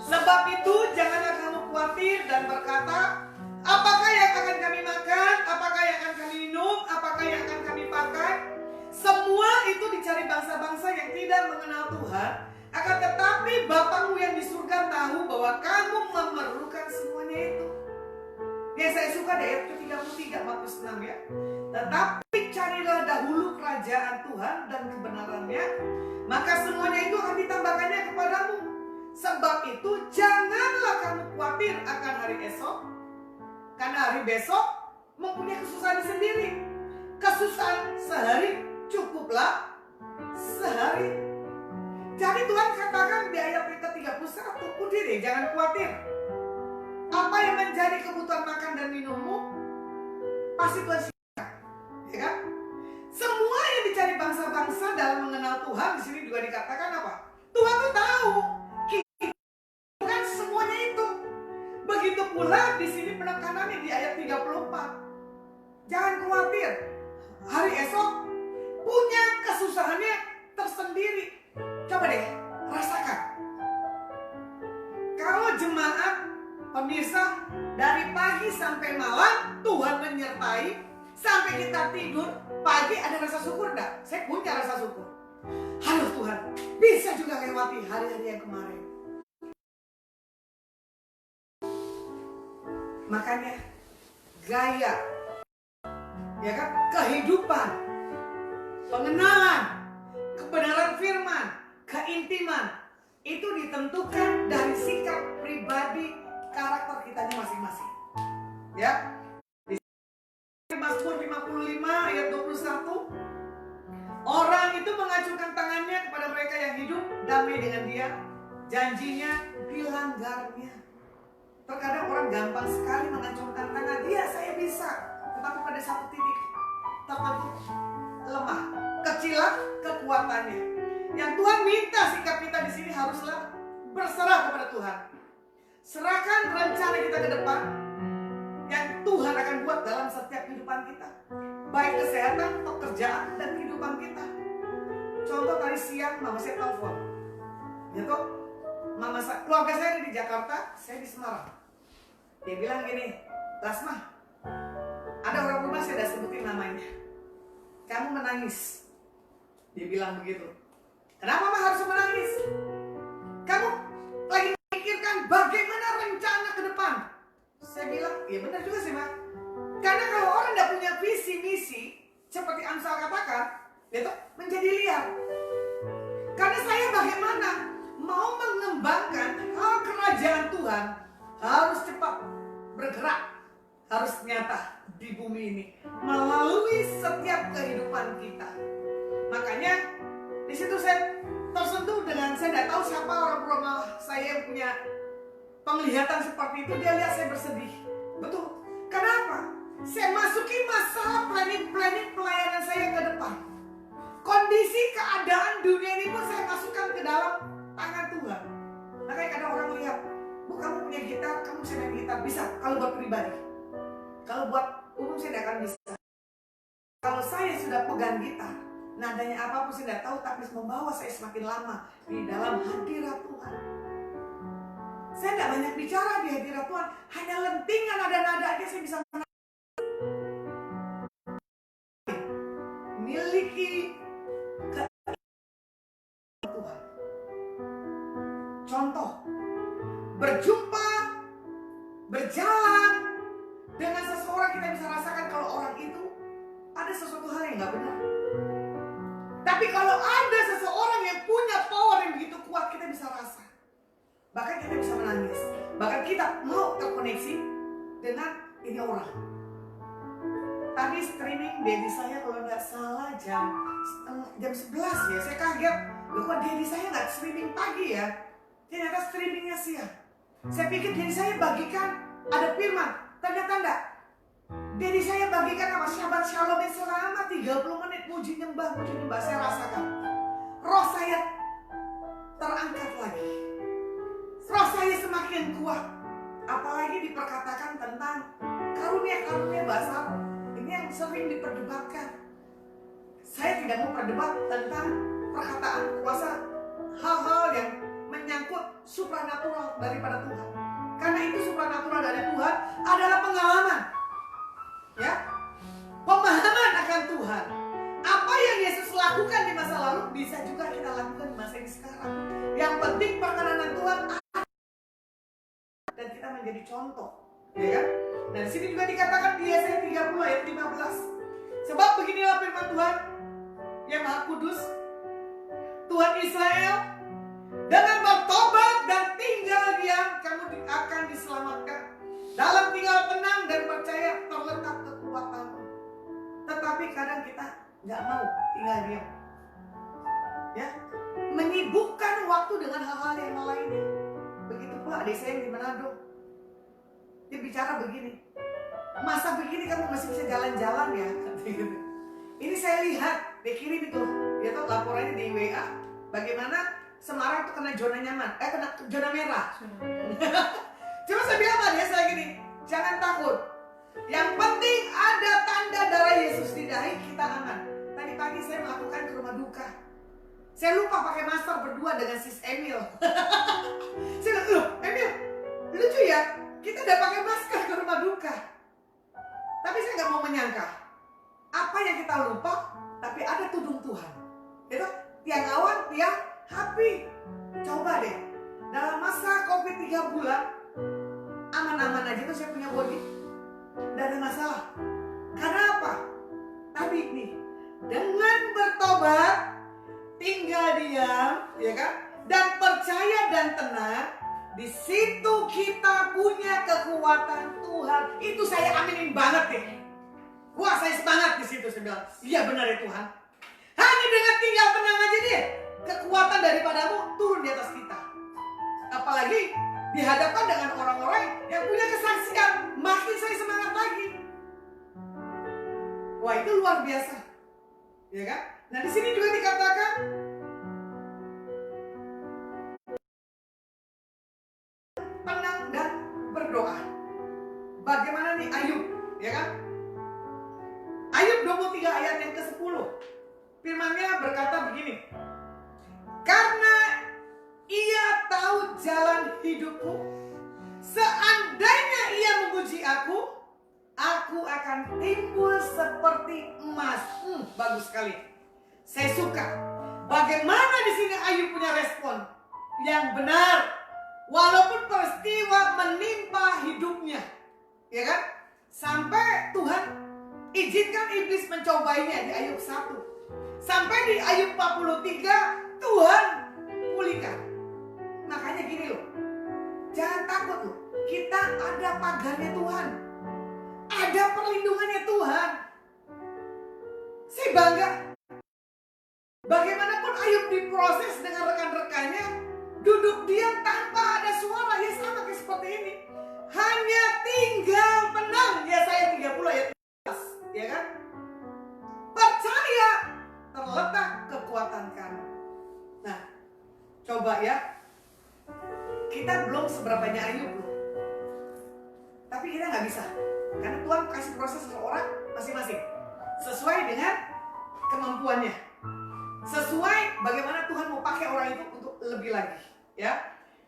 Sebab itu janganlah kamu khawatir dan berkata, apakah yang akan kami makan, apakah yang akan kami minum, apakah yang akan kami pakai? Semua itu dicari bangsa-bangsa yang tidak mengenal Tuhan. Akan tetapi Bapamu yang di surga tahu bahwa kamu memerlukan semuanya itu. Yang saya suka di ayat ke-33 Matius 6 ya. Tetapi carilah dahulu kerajaan Tuhan dan kebenarannya, maka semuanya itu akan ditambahkannya kepadamu. Sebab itu janganlah kamu khawatir akan hari esok, karena hari besok mempunyai kesusahan sendiri. Kesusahan sehari cukuplah sehari. Jadi Tuhan katakan di ayat ke-31, udah deh jangan khawatir. Apa yang menjadi kebutuhan makan dan minummu pasti Tuhan sediakan, ya kan? Semua yang dicari bangsa-bangsa dalam mengenal Tuhan di sini juga dikatakan apa? Tuhan tuh tahu kita bukan semuanya itu. Begitu pula di sini penekanannya di ayat 34. Jangan khawatir. Hari esok punya kesusahannya tersendiri. Coba deh rasakan. Kalau jemaat pemirsa dari pagi sampai malam Tuhan menyertai, sampai kita tidur pagi ada rasa syukur enggak? Saya punya rasa syukur. Halo Tuhan, bisa juga lewati hari-hari yang kemarin. Makanya gaya, ya kan, kehidupan, pengenalan, kebenaran firman, keintiman itu ditentukan dari sikap pribadi karakter kita masing-masing. Ya. Di Mazmur 55 ayat 21, orang itu mengacungkan tangannya kepada mereka yang hidup damai dengan dia, janjinya dilanggarnya. Terkadang orang gampang sekali mengacungkan tangan, dia saya bisa, tetapi pada satu titik tertentu lemah, kecilah kekuatannya. Yang Tuhan minta sikap kita di sini haruslah berserah kepada Tuhan. Serahkan rencana kita ke depan yang Tuhan akan buat dalam setiap kehidupan kita, baik kesehatan, pekerjaan, dan kehidupan kita. Contoh tadi siang mama saya telepon, ya toh, keluarga saya ada di Jakarta, saya di Semarang. Dia bilang gini, Lasma, ada orang rumah saya udah sebutin namanya, kamu menangis. Dia bilang begitu. Kenapa mama harus menangis? Kamu lagi memikirkan bagaimana rencana ke depan. Saya bilang, iya benar juga sih Ma. Karena kalau orang tidak punya visi misi, seperti Amsal katakan, itu menjadi liar. Karena saya bagaimana mau mengembangkan hal kerajaan Tuhan harus cepat bergerak, harus nyata di bumi ini melalui setiap kehidupan kita. Makanya di situ saya tersentuh dengan, saya tidak tahu siapa orang rumah saya yang punya penglihatan seperti itu. Dia lihat saya bersedih. Betul. Kenapa? Saya masuki masa planning pelayanan saya ke depan. Kondisi keadaan dunia ini pun saya masukkan ke dalam tangan Tuhan. Makanya kadang orang lihat, Bu, kamu punya gitar, kamu bisa main gitar. Bisa, kalau buat pribadi. Kalau buat umum saya tidak akan bisa. Kalau saya sudah pegang gitar, nadanya apapun saya tidak tahu, tapi membawa saya semakin lama di dalam hadirat Tuhan. Saya tidak banyak bicara di hadirat Tuhan, hanya lentingan nada-nada aja saya bisa miliki Tuhan. Contoh, berjumpa, berjalan dengan seseorang, kita bisa rasakan kalau orang itu ada sesuatu hal yang nggak benar. Tapi kalau ada seseorang yang punya power yang begitu kuat, kita bisa rasa. Bahkan kita bisa menangis. Bahkan kita mau terkoneksi dengan ini orang. Tadi streaming Dedi saya kalau nggak salah jam 11 ya. Saya kaget. Loh kok Dedi saya nggak streaming pagi ya? Ternyata streamingnya siang. Saya pikir Dedi saya bagikan ada firman, tanda-tanda. Dedi saya bagikan sama Shabbat Shalom selama 30 menit puji nyembah. Saya rasakan roh saya terangkat lagi. Roh saya semakin kuat. Apalagi diperkatakan tentang karunia-karunia bahasa ini yang sering diperdebatkan. Saya tidak mau berdebat tentang perkataan kuasa, hal-hal yang menyangkut supranatural daripada Tuhan. Karena itu supranatural dari Tuhan adalah pengalaman. Ya, pemahaman akan Tuhan. Apa yang Yesus lakukan di masa lalu bisa juga kita lakukan di masa ini sekarang. Yang penting perkenanan Tuhan dan kita menjadi contoh, ya kan? Dan di sini juga dikatakan di Yesaya 30 ayat 15. Sebab beginilah firman Tuhan yang Maha Kudus, Tuhan Israel, dengan bertobat dan tinggal diam kamu akan diselamatkan. Dalam tinggal tenang dan percaya terletak kekuatanmu. Tetapi kadang kita nggak mau tinggal diam, ya, menyibukkan waktu dengan hal-hal yang lainnya. Begitu pula adik saya yang di Manado, dia bicara begini, masa begini kamu masih bisa jalan-jalan ya? Ini saya lihat, dia kirim itu, dia tahu laporannya di WA, bagaimana Semarang itu kena zona nyaman, kena zona merah. Cuma saya bilang sama dia, saya gini, jangan takut. Yang penting ada tanda darah Yesus di dahi, kita aman. Tadi pagi saya melakukan ke rumah duka. Saya lupa pakai masker berdua dengan sis Emil. Saya bilang, loh Emil, lucu ya, kita udah pakai masker ke rumah duka. Tapi saya nggak mau menyangka apa yang kita lupa, tapi ada tudung Tuhan. Itu tiang awan, tiang api. Coba deh, dalam masa COVID 3 bulan, aman-aman aja tuh saya punya body. Tidak ada masalah. Karena apa? Tapi nih, dengan bertobat, tinggal diam, ya kan? Dan percaya dan tenang, di situ kita punya kekuatan Tuhan. Itu saya aminin banget deh. Wah, saya semangat di situ, saya bilang, iya benar ya Tuhan. Hanya dengan tinggal tenang aja deh, kekuatan daripadamu turun di atas kita. Apalagi dihadapkan dengan orang-orang yang punya kesaksian, makin saya semangat lagi. Wah, itu luar biasa, ya kan? Nah, di sini juga dikatakan tenang dan berdoa. Bagaimana nih Ayub, ya kan? Ayub 23 ayat yang ke-10. Firman-Nya berkata begini, karena ia tahu jalan hidupku, seandainya ia memuji aku, aku akan timbul seperti emas. Bagus sekali. Saya suka. Bagaimana di sini Ayub punya respon yang benar, walaupun peristiwa menimpa hidupnya, ya kan? Sampai Tuhan izinkan iblis mencobainya di Ayub 1. Sampai di Ayub 43 Tuhan pulihkan. Makanya gini loh, jangan takut loh. kita ada pagarnya Tuhan, ada perlindungannya Tuhan. Saya bangga. Bagaimanapun Ayub diproses dengan rekan-rekannya, duduk diam tanpa ada suara, ya sama kayak seperti ini. Hanya tinggal tenang, Yesaya 30 ayat 13, ya kan? Percaya terletak kekuatan kamu. Nah, coba ya, kita belum seberapanya Ayub loh. Tapi kita nggak bisa, karena Tuhan kasih proses seseorang masing-masing sesuai dengan kemampuannya, sesuai bagaimana Tuhan mau pakai orang itu untuk lebih lagi, ya.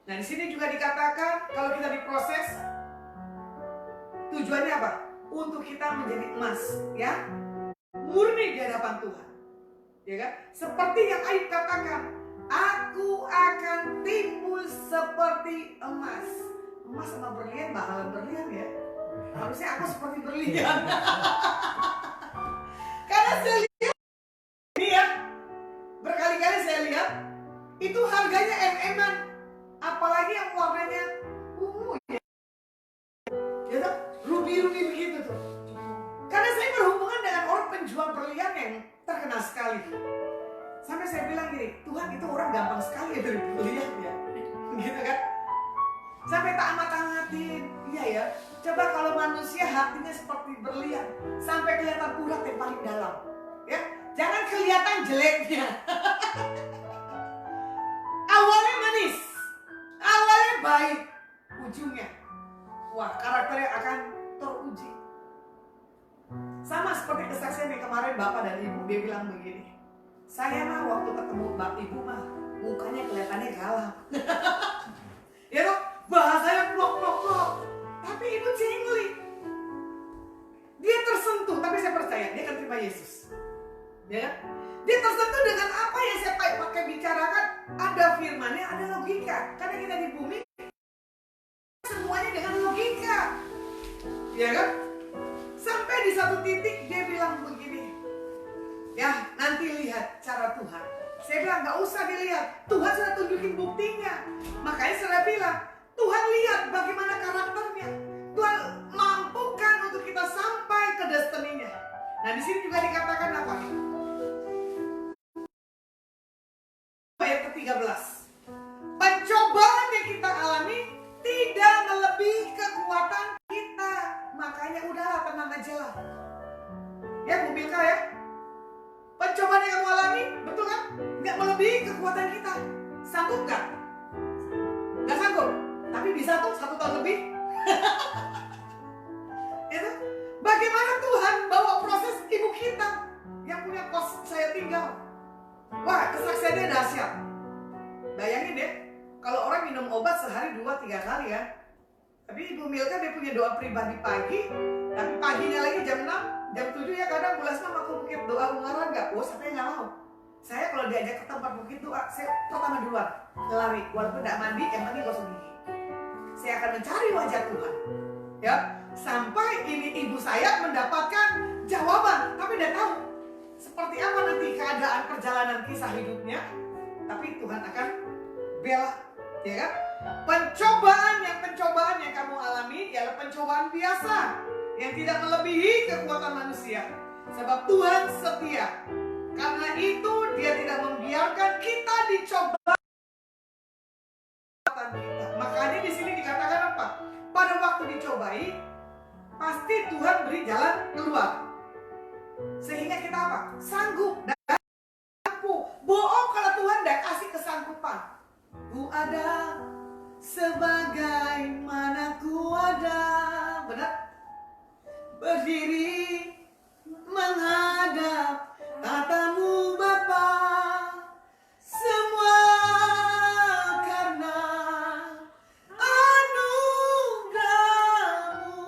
Nah, di sini juga dikatakan kalau kita diproses, tujuannya apa? Untuk kita menjadi emas, ya, murni di hadapan Tuhan, ya kan? Seperti yang Ayub katakan, aku akan timbul seperti emas. Emas sama berlian, mahalan berlian ya. Harusnya aku seperti berlian. Karena saya lihat ini ya, berkali-kali saya lihat itu harganya em-eman, apalagi yang warnanya ungu ya, ya tuh, rubi-rubi begitu tuh. Karena saya berhubungan dengan orang penjual berlian yang terkenal sekali. Sampai saya bilang gini, Tuhan itu orang gampang sekali ya beli berlian ya, gitu kan? Sampai tak amat-amatin, iya ya. Coba kalau manusia hatinya seperti berlian, sampai kelihatan urat yang paling dalam, ya. Jangan kelihatan jeleknya. Awalnya manis, awalnya baik, ujungnya, wah, karakternya akan teruji. Sama seperti kesaksian yang kemarin Bapak dan Ibu, dia bilang begini, saya mah waktu ketemu Ibu mah mukanya kelihatannya galak. Ya dong, bahasanya plok-plok-plok. Tapi Ibu jengli. Dia tersentuh, tapi saya percaya dia akan terima Yesus. Ya kan? Dia tersentuh dengan apa yang saya pakai bicarakan. Ada firmannya, ada logika. Karena kita di bumi semuanya dengan logika. Ya kan? Sampai di satu titik dia bilang begini, ya nanti lihat cara Tuhan. Saya bilang gak usah dilihat, Tuhan sudah tunjukin buktinya. Makanya saya bilang, Tuhan lihat bagaimana karakternya. Tuhan mampukan untuk kita sampai ke destininya. Nah di sini juga dikatakan apa? Ayat ke-13. Pencobaan yang kita alami tidak melebihi kekuatan kita. Makanya udahlah, tenang aja lah. Ya Bu Milka ya. Pencobaan yang kamu alami, betul kan? Nggak melebihi kekuatan kita. Sanggup nggak? Nggak sanggup. Tapi bisa tuh 1 tahun lebih. Itu bagaimana Tuhan bawa proses ibu kita yang punya kos saya tinggal. Wah, kesaksiannya dahsyat. Bayangin deh, kalau orang minum obat sehari 2-3 kali ya. Tapi Ibu Milka dia punya doa pribadi pagi, tapi paginya lagi jam 6, jam 7 ya kadang bulan sama aku bukit doa ungaran nggak? Oh, sampai nggak mau. Saya kalau diajak ke tempat bukit doa, saya pertama duluan lari, walaupun nggak mandi, yang mandi gosok gigi. Saya akan mencari wajah Tuhan, ya. Sampai ini ibu saya mendapatkan jawaban, tapi tidak tahu seperti apa nanti keadaan perjalanan kisah hidupnya. Tapi Tuhan akan bela, ya kan? Pencobaan yang kamu alami ialah pencobaan biasa yang tidak melebihi kekuatan manusia. Sebab Tuhan setia. Karena itu Dia tidak membiarkan kita dicoba. Makanya di sini dikatakan apa? Pada waktu dicobai, pasti Tuhan beri jalan keluar. Sehingga kita apa? Sanggup dan mampu. Bohong kalau Tuhan tidak kasih kesanggupan. Ku ada sebagaimana ku ada. Benar? Berdiri menghadap tatamu Bapa. Semua karena anugerah-Mu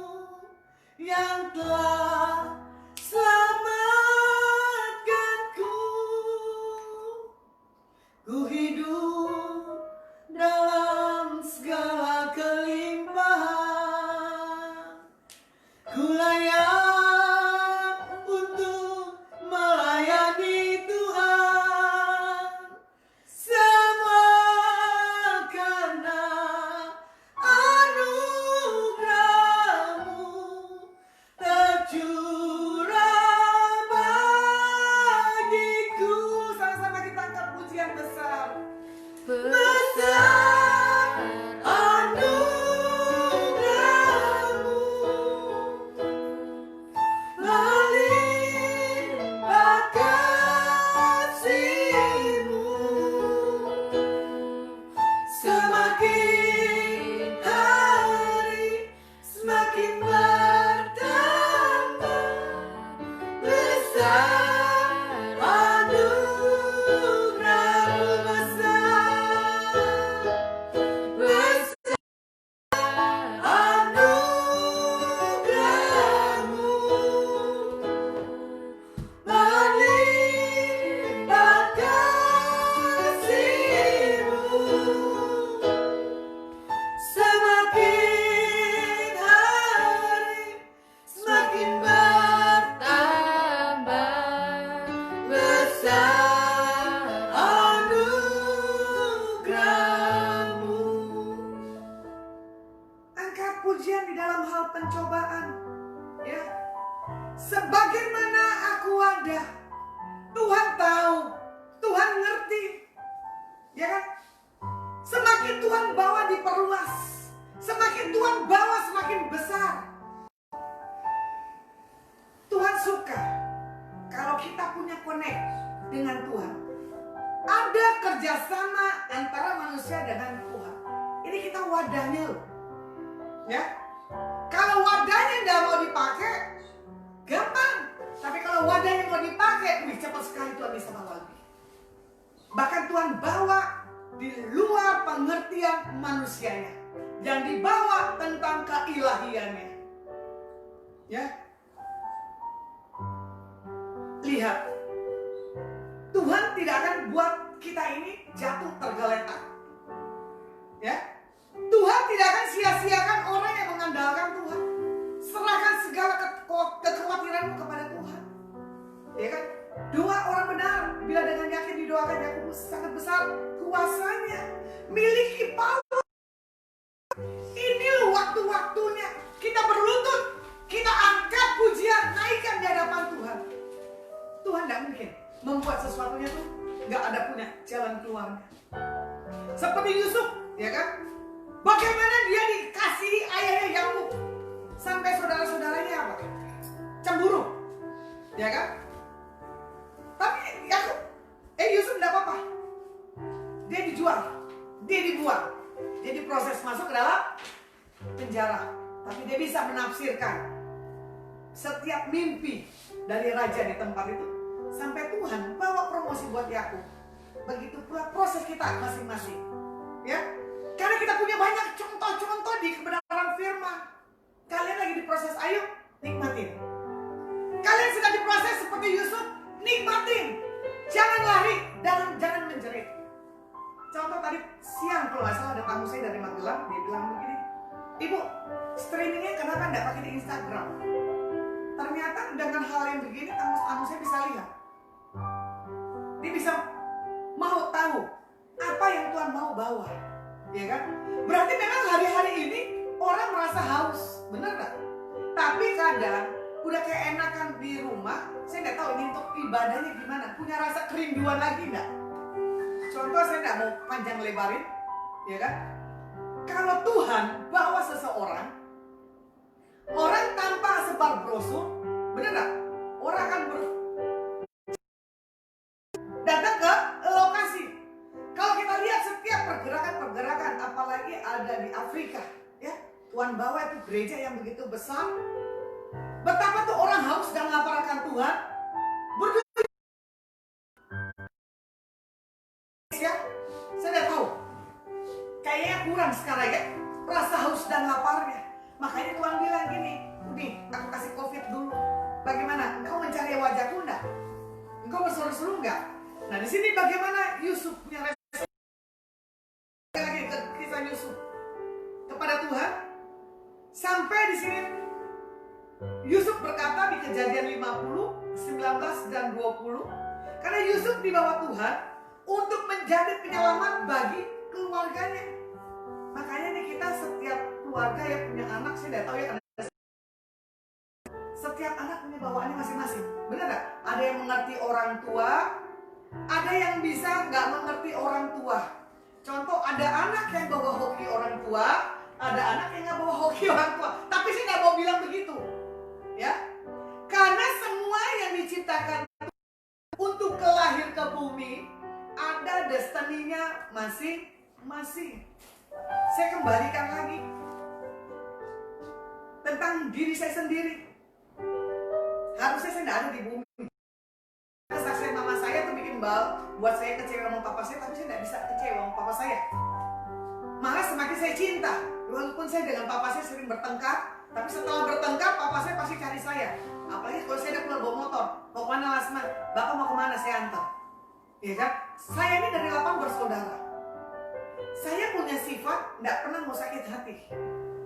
yang telah selamatkanku. Ku hidup dalam segala kelimpahan. Ku layak untuk melayani Tuhan. Semua karena anugerah-Mu Sebagaimana aku ada, Tuhan tahu, Tuhan ngerti, ya kan? Semakin Tuhan bawa diperluas, semakin Tuhan bawa semakin besar. Tuhan suka kalau kita punya connect dengan Tuhan. Ada kerjasama antara manusia dengan Tuhan. Ini kita wadahnya loh, ya. Kalau wadahnya nggak mau dipakai, gampang. Tapi kalau wadahnya mau dipakai, cepat sekali Tuhan bisa bawa lebih. Bahkan Tuhan bawa di luar pengertian manusianya, yang dibawa tentang keilahiannya. Ya, lihat, Tuhan tidak akan buat kita ini jatuh tergeletak. Ya, Tuhan tidak akan sia-siakan orang yang mengandalkan Tuhan. Serahkan segala kekhawatiranmu kepada Tuhan. Ya kan? Doa orang benar bila dengan yakin didoakan Yakobus sangat besar kuasanya. Miliki power. Ini loh waktu-waktunya kita berlutut, kita angkat pujian, naikkan di hadapan Tuhan. Tuhan tidak mungkin membuat sesuatunya tuh nggak ada punya jalan keluarnya. Seperti Yusuf, ya kan? Bagaimana dia dikasihi ayahnya Yakub, sampai saudara-saudaranya apa? Cemburu, ya kan? Tapi Yakub, Yusuf tidak apa-apa. Dia dijual, dia dibuang, dia diproses masuk ke dalam penjara. Tapi dia bisa menafsirkan setiap mimpi dari raja di tempat itu, sampai Tuhan bawa promosi buat Yakub. Begitu pula proses kita masing-masing, ya. Karena kita punya banyak contoh-contoh di kebenaran firman. Kalian lagi diproses, ayo nikmatin. Kalian sedang diproses seperti Yusuf, nikmatin. Jangan lari dan jangan menjerit. Contoh tadi siang kalau nggak salah ada tamu saya dari Magelang, dia bilang begini, Ibu, streamingnya kenapa nggak pakai di Instagram? Ternyata dengan hal yang begini tamu saya bisa lihat. Dia bisa mau tahu apa yang Tuhan mau bawa, ya kan? Berarti memang hari-hari ini orang merasa haus, bener nggak? Tapi kadang udah kayak enakan di rumah, saya nggak tahu ini untuk ibadahnya gimana. Punya rasa kerinduan lagi nggak? Contoh saya nggak mau panjang lebarin, ya kan? Kalau Tuhan bawa seseorang, orang tanpa sebar brosur, bener nggak? Orang akan datang ke lokasi. Kalau kita lihat setiap pergerakan, apalagi ada di Afrika, ya, Tuhan bawa itu gereja yang begitu besar. Betapa tuh orang haus dan lapar akan Tuhan. Ya, saya tidak tahu. Kayaknya kurang sekarang ya, rasa haus dan laparnya. Makanya Tuhan bilang gini, nih, aku kasih COVID dulu. Bagaimana? Engkau mencari wajahku enggak? Engkau berseru-seru enggak? Nah, di sini bagaimana Yusuf punya respon lagi ke kisah Yusuf kepada Tuhan? Sampai di sini Yusuf berkata di Kejadian 50, 19 dan 20, karena Yusuf dibawa Tuhan untuk menjadi penyelamat bagi keluarganya. Makanya nih kita setiap keluarga yang punya anak, saya tidak tahu ya, setiap anak punya bawaannya masing-masing. Benar nggak? Ada yang mengerti orang tua, ada yang bisa nggak mengerti orang tua. Contoh, ada anak yang bawa hoki orang tua, ada anak yang nggak bawa hoki orang tua. Tapi saya nggak mau bilang begitu, ya. Karena semua yang diciptakan untuk kelahir ke bumi ada destininya masing-masing. Saya kembalikan lagi tentang diri saya sendiri. Harusnya saya tidak ada di bumi. Kesaksian mama saya tuh bikin buat saya kecewa sama papa saya, tapi saya tidak bisa kecewa sama papa saya. Malah semakin saya cinta, walaupun saya dengan papa saya sering bertengkar, tapi setelah bertengkar papa saya pasti cari saya. Apalagi kalau saya udah keluar bawa motor, mau kemana Lasman? Bapak mau kemana? Saya antar. Ya kan? Saya ini dari 8 bersaudara. Saya punya sifat tidak pernah mau sakit hati.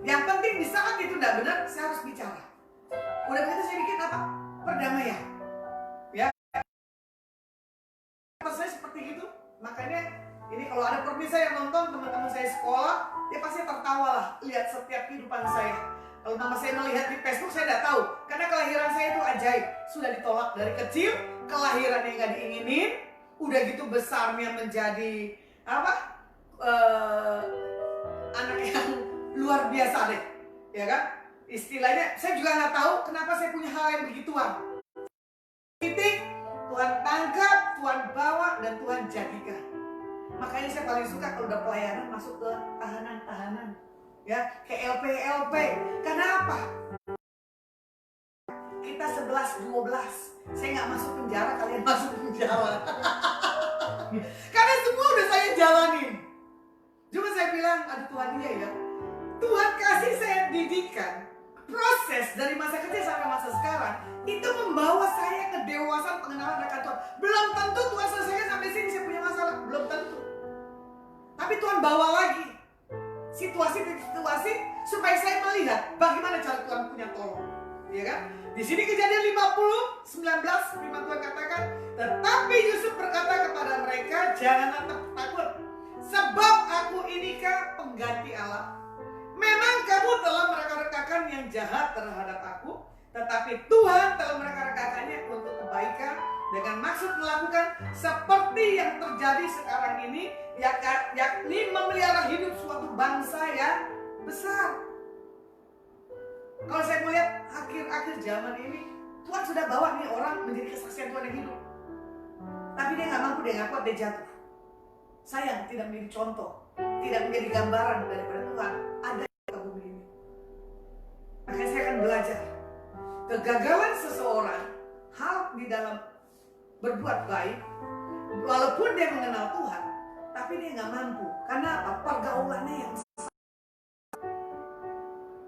Yang penting di saat itu tidak benar, saya harus bicara. Udah begitu saya bikin apa? Perdamaian. Ya. Saya seperti itu. Makanya ini kalau ada pemirsa yang nonton, teman-teman saya sekolah, dia pasti tertawa lah lihat setiap kehidupan saya. Kalau mama saya melihat di Facebook, saya tidak tahu. Karena kelahiran saya itu ajaib. Sudah ditolak dari kecil, kelahiran yang gak diinginin, udah gitu besarnya menjadi anak yang luar biasa deh, ya kan? Istilahnya, saya juga nggak tahu kenapa saya punya hal yang begituan. Titik, Tuhan tangkap, Tuhan bawa, dan Tuhan jadikan. Makanya saya paling suka kalau udah pelayanan masuk ke tahanan-tahanan, ya, ke LP. Karena apa? Kita 11-12. Saya nggak masuk penjara, kalian masuk penjara. Karena semua udah saya jalanin. Cuma saya bilang, aduh Tuhan, iya ya. Tuhan kasih saya didikan. Proses dari masa kecil sampai masa sekarang itu membawa saya ke dewasaan pengenalan akan Tuhan. Belum tentu Tuhan selesaikan sampai sini saya punya masalah, belum tentu. Tapi Tuhan bawa lagi situasi supaya saya melihat bagaimana cara Tuhan punya tolong, ya kan? Di sini Kejadian 50:19 firman Tuhan katakan, tetapi Yusuf berkata kepada mereka, janganlah takut, sebab aku inikah pengganti Allah. Memang kamu telah mereka-rekakan yang jahat terhadap aku, tetapi Tuhan telah mereka-rekakannya untuk kebaikan dengan maksud melakukan seperti yang terjadi sekarang ini, yakni memelihara hidup suatu bangsa yang besar. Kalau saya melihat akhir-akhir zaman ini, Tuhan sudah bawa nih orang menjadi kesaksian Tuhan yang hidup. Tapi dia nggak mampu, dia nggak kuat, dia jatuh. Sayang, tidak menjadi contoh, tidak menjadi gambaran daripada Tuhan ada di bumi ini. Makanya saya akan belajar kegagalan seseorang, hal di dalam berbuat baik, walaupun dia mengenal Tuhan, tapi dia nggak mampu. Karena apa? Pergaulannya yang salah.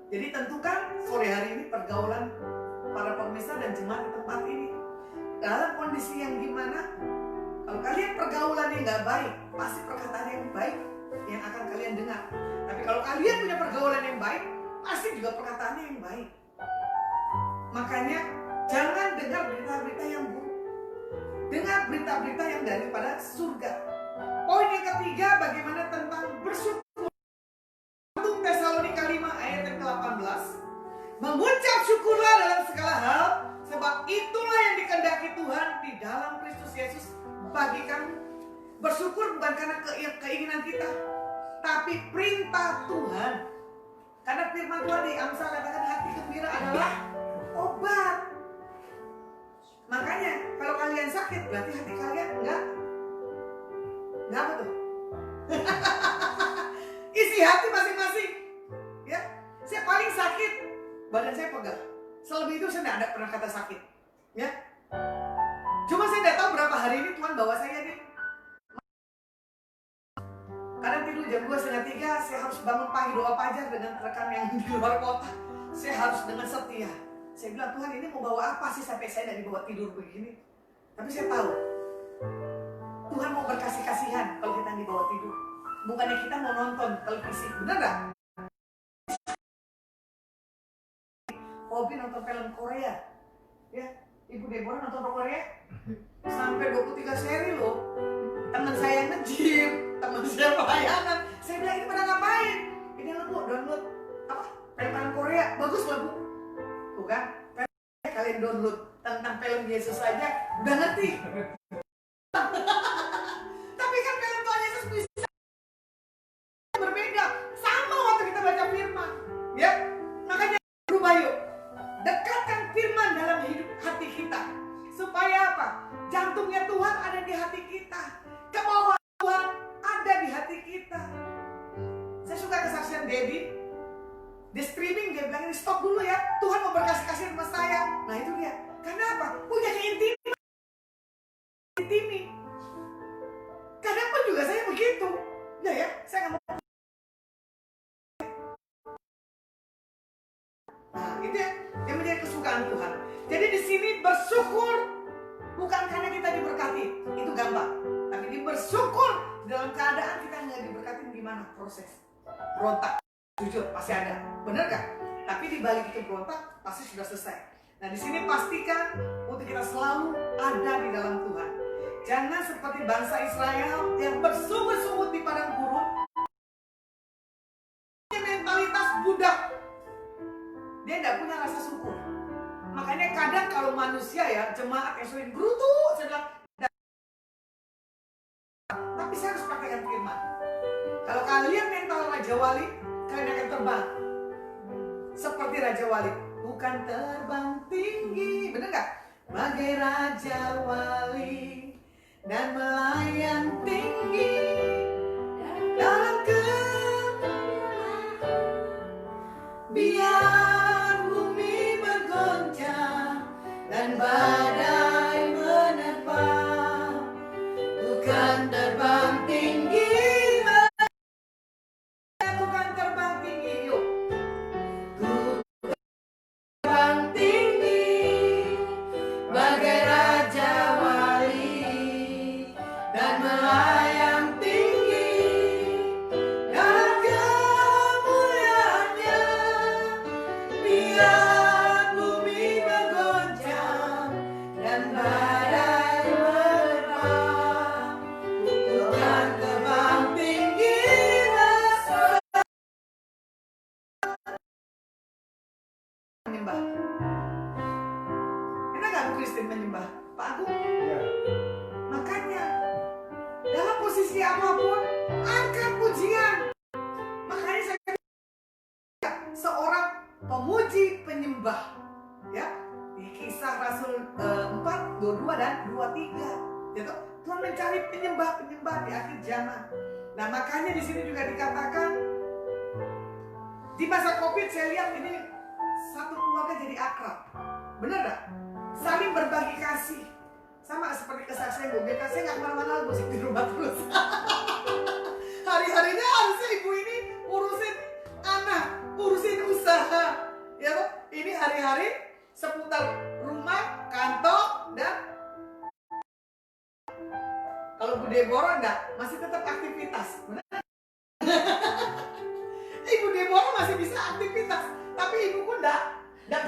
Jadi tentukan sore hari ini pergaulan para pemirsa dan jemaat di tempat ini dalam kondisi yang gimana. Kalau kalian pergaulannya nggak baik, pasti perkataan yang baik yang akan kalian dengar. Tapi kalau kalian punya pergaulan yang baik, pasti juga perkataannya yang baik. Makanya jangan dengar berita-berita yang buruk, dengar berita-berita yang daripada surga. Poin yang ketiga, bagaimana tentang bersyukur. 1 Tesalonika 5 ayat yang ke-18, mengucap syukurlah dalam segala hal, sebab itulah yang dikehendaki Tuhan di dalam Kristus Yesus bagi kamu. Bersyukur bukan karena keinginan kita, tapi perintah Tuhan. Karena firman Tuhan di Amsal katakan hati gembira adalah obat. Makanya kalau kalian sakit berarti hati kalian enggak apa tuh? Isi hati masing-masing. Ya, saya paling sakit badan saya pegal. Selebih itu saya tidak ada pernah kata sakit. Ya. Cuma saya tidak tahu berapa hari ini Tuhan bawa saya nih. Kadang tidur jam 2:30, saya harus bangun pagi doa fajar dengan rekan yang di luar kota. Saya harus dengan setia. Saya bilang, Tuhan ini mau bawa apa sih sampai saya tidak dibawa tidur begini? Tapi saya tahu Tuhan mau berkasih-kasihan kalau kita dibawa tidur. Bukannya kita mau nonton televisi, benar gak? Hobi nonton film Korea. Ya, Ibu Deborah nonton film Korea sampai 23 seri loh. Teman saya nge-gym, teman saya pelayanan. Saya bilang, ini pada ngapain? Ini lo Bu, download film Korea, bagus lah Bu. Tuh kan, kalian download tentang film Yesus aja udah ngerti. Tapi kan film Tuhan Yesus bisa berbeda sama waktu kita baca firman, ya. Makanya berubah yuk, dekatkan firman dalam hidup hati kita supaya apa? Jantungnya Tuhan ada di hati kita, kemauan Tuhan ada di hati kita. Saya suka kesaksian Debbie di streaming, dia bilang ini stop dulu ya, Tuhan mau berkasih-kasih sama saya. Nah itu dia, karena apa? Punya keintiman. Kadang pun juga saya begitu. Nah ya, saya nggak mau. Nah itu ya, yang menjadi kesukaan Tuhan. Jadi di sini bersyukur bukan karena kita diberkati, itu gampang. Tapi bersyukur dalam keadaan kita nggak diberkati, gimana proses? Berontak, jujur pasti ada, benar kan? Tapi di balik itu berontak pasti sudah selesai. Nah di sini pastikan untuk kita selalu ada di dalam Tuhan. Jangan seperti bangsa Israel yang bersungut-sungut di padang gurun. Mentalitas budak. Dia tidak punya rasa syukur. Hanya kadang kalau manusia ya, jemaat yang sering gerutu, saya bilang, tapi saya harus praktekkan firman. Kalau kalian mental Raja Wali, kalian akan terbang seperti Raja Wali. Bukan terbang tinggi, bener gak? Bagai Raja Wali dan melayang tinggi dalam biar bumi bergoncang dan badai menerpa. Bukan terbang tinggi, bukan terbang tinggi, yuk. Terbang tinggi bagai Raja Wali dan melayang tinggi dalam kemuliaannya. Biar bumi bergoncang dan badai menerpa. Bukan terbang tinggi menyembah. Enak gak Kristen menyembah? Pak Agung? Ya. Makanya dalam posisi apapun angkat pujian. Makanya saya seorang pemuji penyembah, ya, di Kisah Rasul 4, 22 dan 23, ya toh? Tuhan mencari penyembah-penyembah di akhir zaman. Nah, makanya di sini juga dikatakan di masa Covid saya lihat ini satu keluarga jadi akrab. Benar gak? Saling berbagi kasih. Sama seperti kesaksian Bu Beka, saya nggak kemana-mana, musik di rumah terus. Hari-harinya harusnya ibu ini urusin anak, urusin usaha, ya toh? Ini hari-hari seputar rumah, kantor, dan kalau Bu Deborah enggak, masih tetap aktivitas, benar? Ibu Deborah masih bisa aktivitas, tapi ibu pun enggak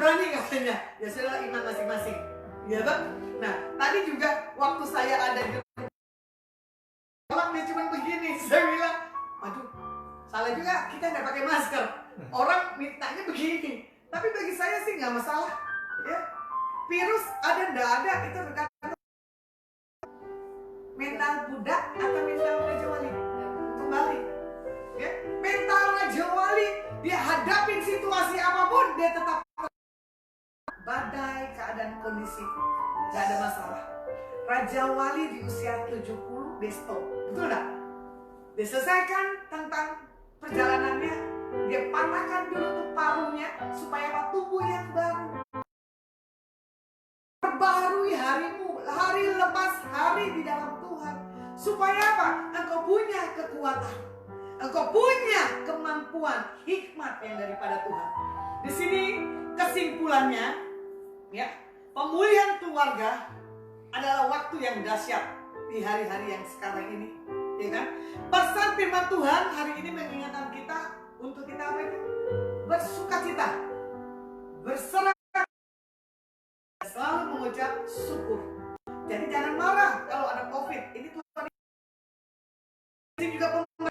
berani katanya. Ya sudah, iman masing-masing, ya toh? Nah, tadi juga waktu saya ada di orang dia cuma begini, saya bilang, aduh, salah juga kita nggak pakai masker. Orang mintanya begini, tapi bagi saya sih nggak masalah, ya. Virus ada nggak ada itu tergantung mental budak atau mental Raja Wali. Kembali, ya, mental Raja Wali dia hadapin situasi apapun dia tetap badai keadaan kondisi. Gak ada masalah. Raja Wali di usia 70 dia stop. Betul gak? Dia selesaikan tentang perjalanannya. Dia patahkan dulu tuh paruhnya supaya apa? Tubuh yang baru. Perbarui harimu, hari lepas hari di dalam Tuhan. Supaya apa? Engkau punya kekuatan. Engkau punya kemampuan, hikmat yang daripada Tuhan. Di sini kesimpulannya, ya. Pemulihan keluarga adalah waktu yang dahsyat di hari-hari yang sekarang ini, ya kan? Pesan firman Tuhan hari ini mengingatkan kita untuk kita apa itu? Bersukacita, berserah, selalu mengucap syukur. Jadi jangan marah kalau ada COVID. Ini Tuhan ini juga pemerintah.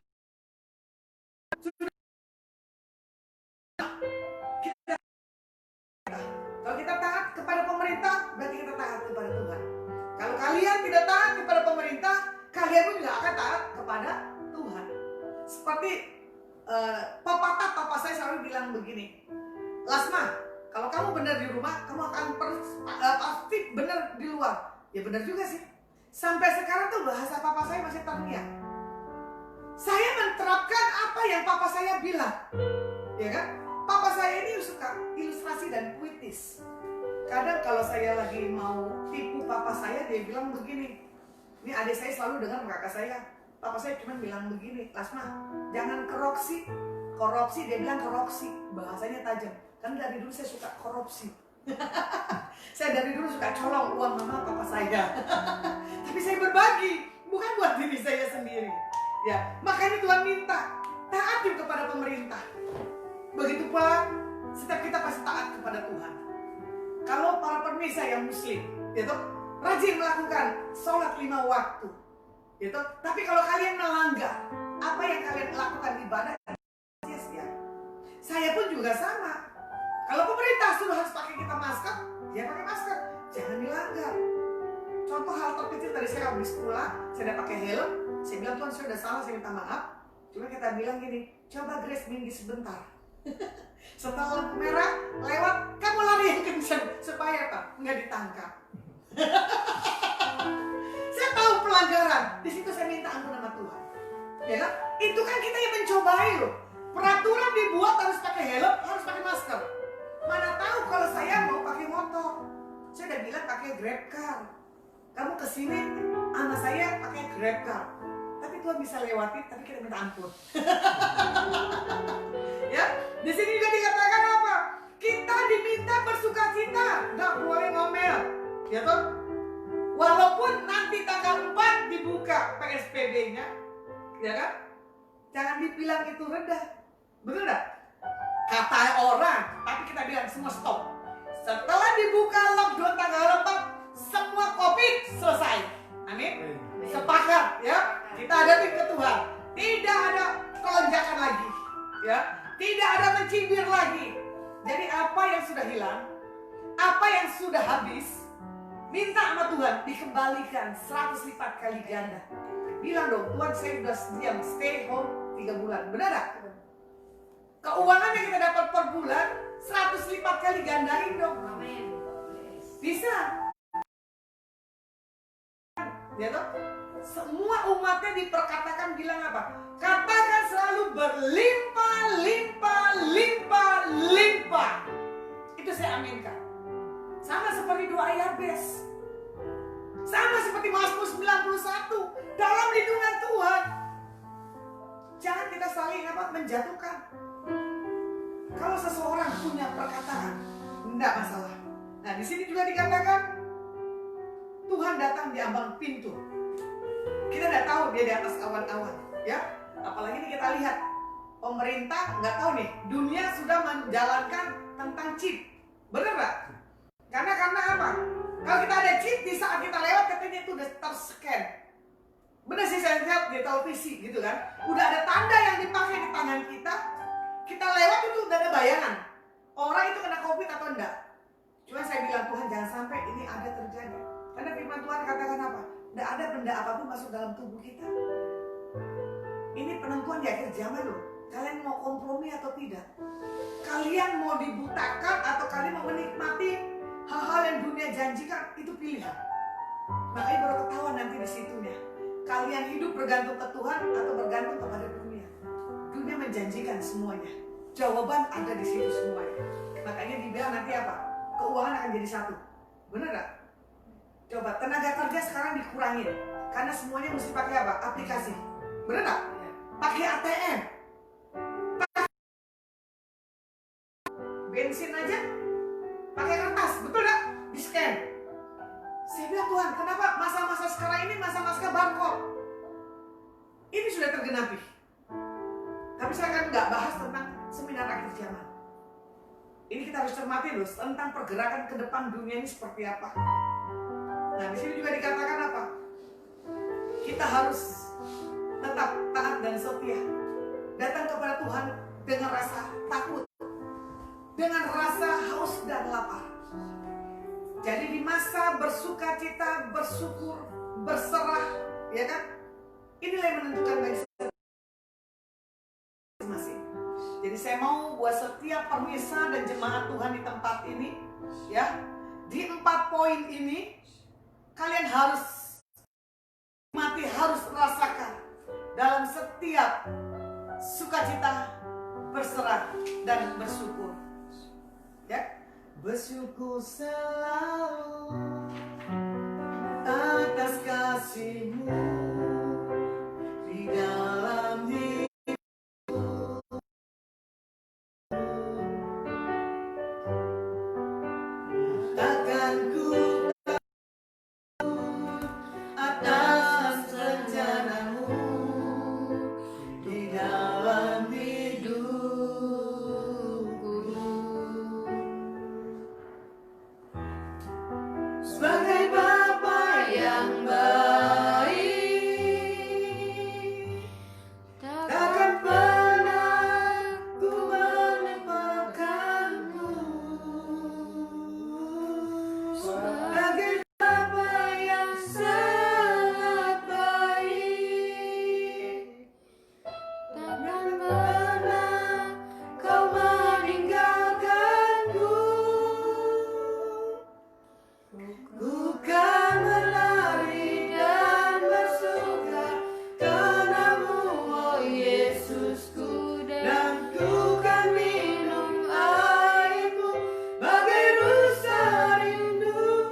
Kalau kita taat kepada pemerintah, berarti kita taat kepada Tuhan. Kalau kalian tidak taat kepada pemerintah, kalian pun juga akan taat kepada Tuhan. Seperti papa saya selalu bilang begini, Lasma, kalau kamu benar di rumah, kamu akan pasti benar di luar. Ya benar juga sih. Sampai sekarang tuh bahasa papa saya masih terngiang. Saya menerapkan apa yang papa saya bilang, ya kan? Papa saya ini suka ilustrasi dan puitis. Kadang kalau saya lagi mau tipu papa saya, dia bilang begini. Ini adik saya selalu dengar kakak saya. Papa saya cuma bilang begini, Lasma, jangan korupsi. Korupsi, dia bilang korupsi. Bahasanya tajam. Kan dari dulu saya suka korupsi. Saya dari dulu suka colong uang mama papa saya. Tapi saya berbagi, bukan buat diri saya sendiri. Ya, makanya Tuhan minta taat juga kepada pemerintah. Begitu pula setiap kita pasti taat kepada Tuhan. Kalau para pemirsa yang muslim, gitu, rajin melakukan sholat 5 waktu, gitu. Tapi kalau kalian melanggar apa yang kalian lakukan ibadah, sia-sia. Saya pun juga sama. Kalau pemerintah suruh harus pakai kita masker, ya pakai masker, jangan dilanggar. Contoh hal terkecil tadi saya habis pulang, saya udah pakai helm, saya bilang Tuhan saya udah salah, saya minta maaf. Cuma kita bilang gini, coba Grace minggir sebentar. Setelah lampu merah lewat, kamu lari yang kencang supaya apa? Nggak ditangkap. Saya tahu pelanggaran, di situ saya minta ampun sama Tuhan. Ya kan? Itu kan kita yang mencobai loh. Peraturan dibuat harus pakai helm, harus pakai masker. Mana tahu kalau saya mau pakai motor. Saya udah bilang pakai Grab car. Kamu kesini sama saya pakai Grab car. Tapi Tuhan bisa lewati, tapi kita minta ampun. Ya, di sini juga dikatakan apa? Kita diminta bersukacita, nggak boleh ngomel. Ya toh? Walaupun nanti tanggal 4 dibuka PSBB-nya, ya kan? Jangan dibilang itu rendah. Betul nggak? Kata orang, tapi kita bilang semua stop. Setelah dibuka lockdown tanggal 4, semua COVID selesai. Amin. Sepakat ya. Kita hadapin ke Tuhan. Tidak ada kelonjakan lagi. Ya. Tidak ada mencibir lagi. Jadi apa yang sudah hilang, apa yang sudah habis, minta sama Tuhan dikembalikan 100 lipat kali ganda. Bilang dong, Tuhan saya sudah diam stay home 3 bulan. Benar gak? Keuangan yang kita dapat per bulan 100 lipat kali gandain dong. Amin. Bisa. Ya toh? Semua umatnya diperkatakan bilang apa? Katakan selalu berlimpah, limpah, limpah, limpah. Itu saya aminkan. Sama seperti doa Yabes. Sama seperti Mazmur 91. Dalam lindungan Tuhan. Jangan kita saling menjatuhkan. Kalau seseorang punya perkataan, tidak masalah. Nah, di sini juga dikatakan Tuhan datang di ambang pintu. Kita tidak tahu dia di atas awan-awan, ya. Apalagi ini kita lihat pemerintah nggak tahu nih, dunia sudah menjalankan tentang chip, bener nggak? Karena apa? Kalau kita ada chip di saat kita lewat, katanya itu udah terscan. Bener sih saya lihat di televisi gitu kan, udah ada tanda yang dipakai di tangan kita. Kita lewat itu udah ada bayangan orang itu kena COVID atau enggak. Cuma saya bilang Tuhan jangan sampai ini ada terjadi. Karena firman Tuhan katakan apa? Tidak ada benda apapun masuk dalam tubuh kita. Ini penentuan di akhir zaman loh. Kalian mau kompromi atau tidak? Kalian mau dibutakan atau kalian mau menikmati hal-hal yang dunia janjikan? Itu pilihan. Makanya baru ketahuan nanti di situnya. Kalian hidup bergantung ke Tuhan atau bergantung kepada dunia? Dunia menjanjikan semuanya. Jawaban ada di situ semuanya. Makanya dibilang nanti apa? Keuangan akan jadi satu. Benar gak? Coba tenaga kerja sekarang dikurangin. Karena semuanya mesti pakai apa? Aplikasi. Benar gak? Pakai ATM. Bensin aja pakai kertas. Betul gak? Di scan. Saya bilang Tuhan, kenapa masa-masa sekarang ini masa-masa barcode? Ini sudah tergenapi. Tapi saya akan nggak bahas tentang seminar akhir zaman. Ini kita harus cermati loh tentang pergerakan ke depan dunia ini seperti apa. Nah di sini juga dikatakan apa? Kita harus tetap taat dan setia. Datang kepada Tuhan dengan rasa takut, dengan rasa haus dan lapar. Jadi di masa bersukacita, bersyukur, berserah, ya kan? Inilah yang menentukan bagi masing-masing. Jadi saya mau buat setiap pemirsa dan jemaat Tuhan di tempat ini, ya, di 4 poin ini kalian harus mati, harus rasakan dalam setiap sukacita, berserah dan bersyukur, ya. Bersyukur selalu atas kasih-Mu di dalam hidupku. Takkan ku takut atas rencana-Mu di dalam hidupku. Sebagai Bapa yang baik, Bagai Bapa yang sangat baik. Takkan pernah kau meninggalkanku. Ku kan berlari dan bersuka karenamu, oh Yesusku, dan ku kan minum airmu bagai rusa rindu.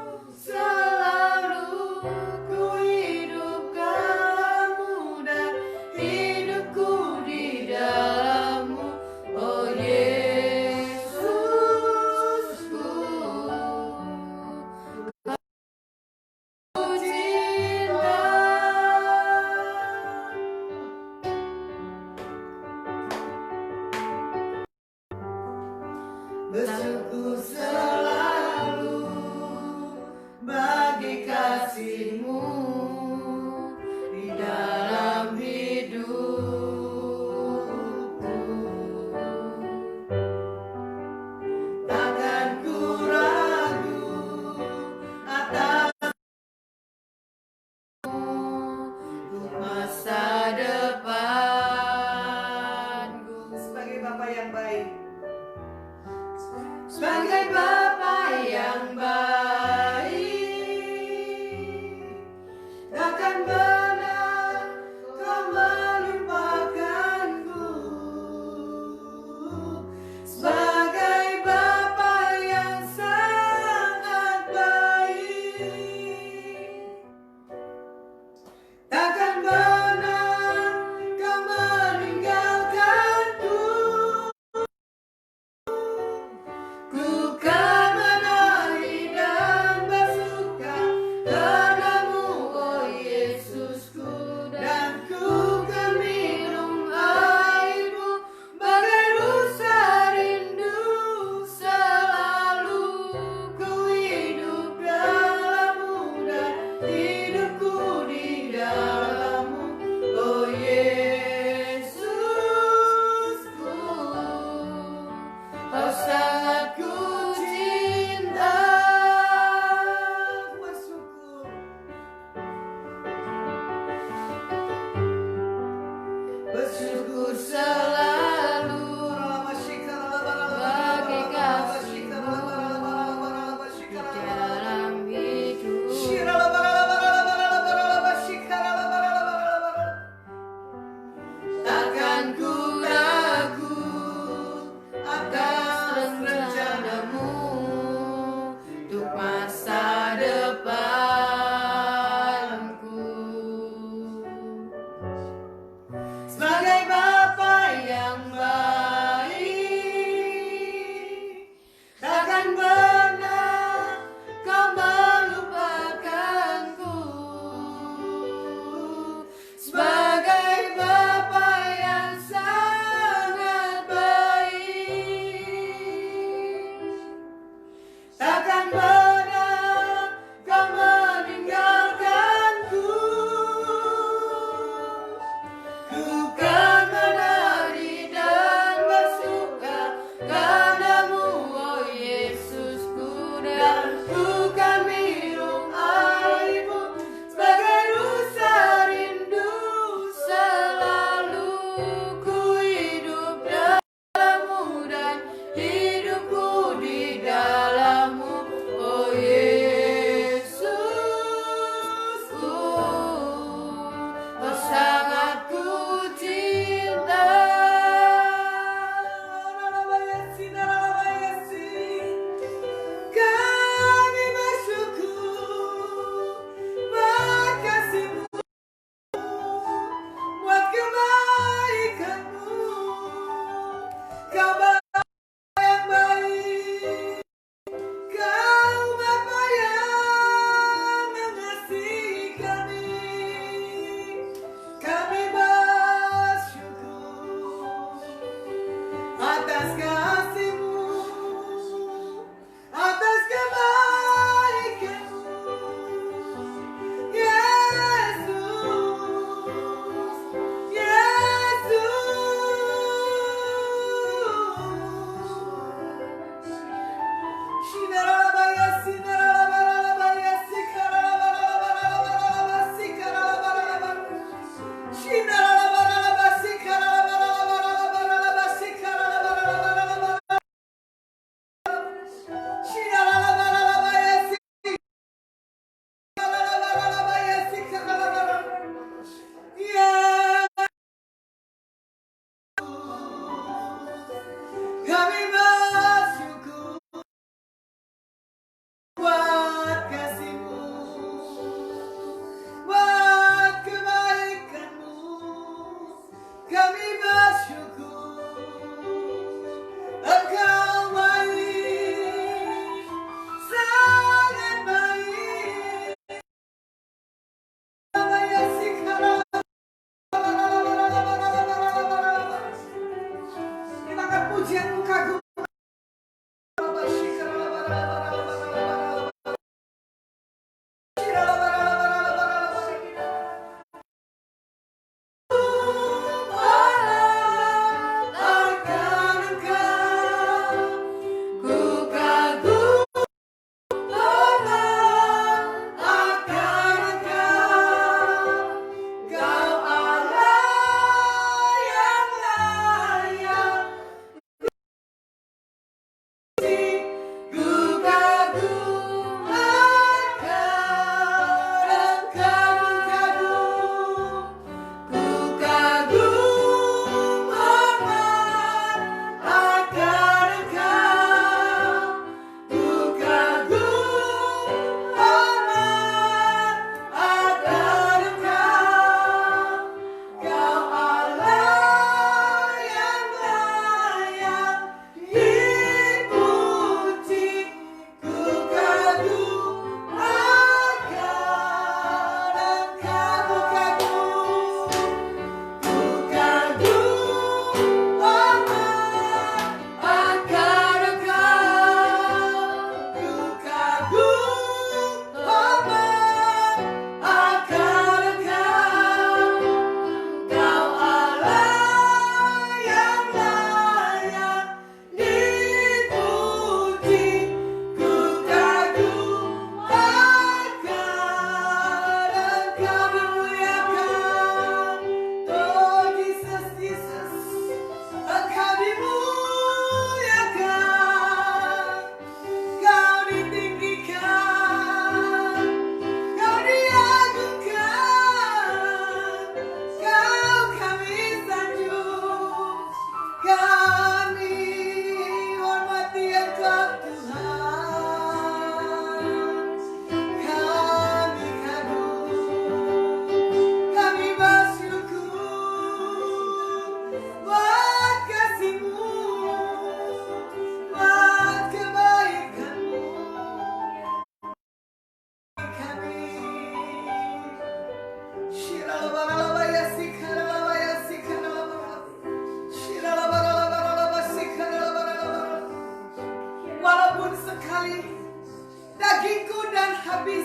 dagingku dan habis,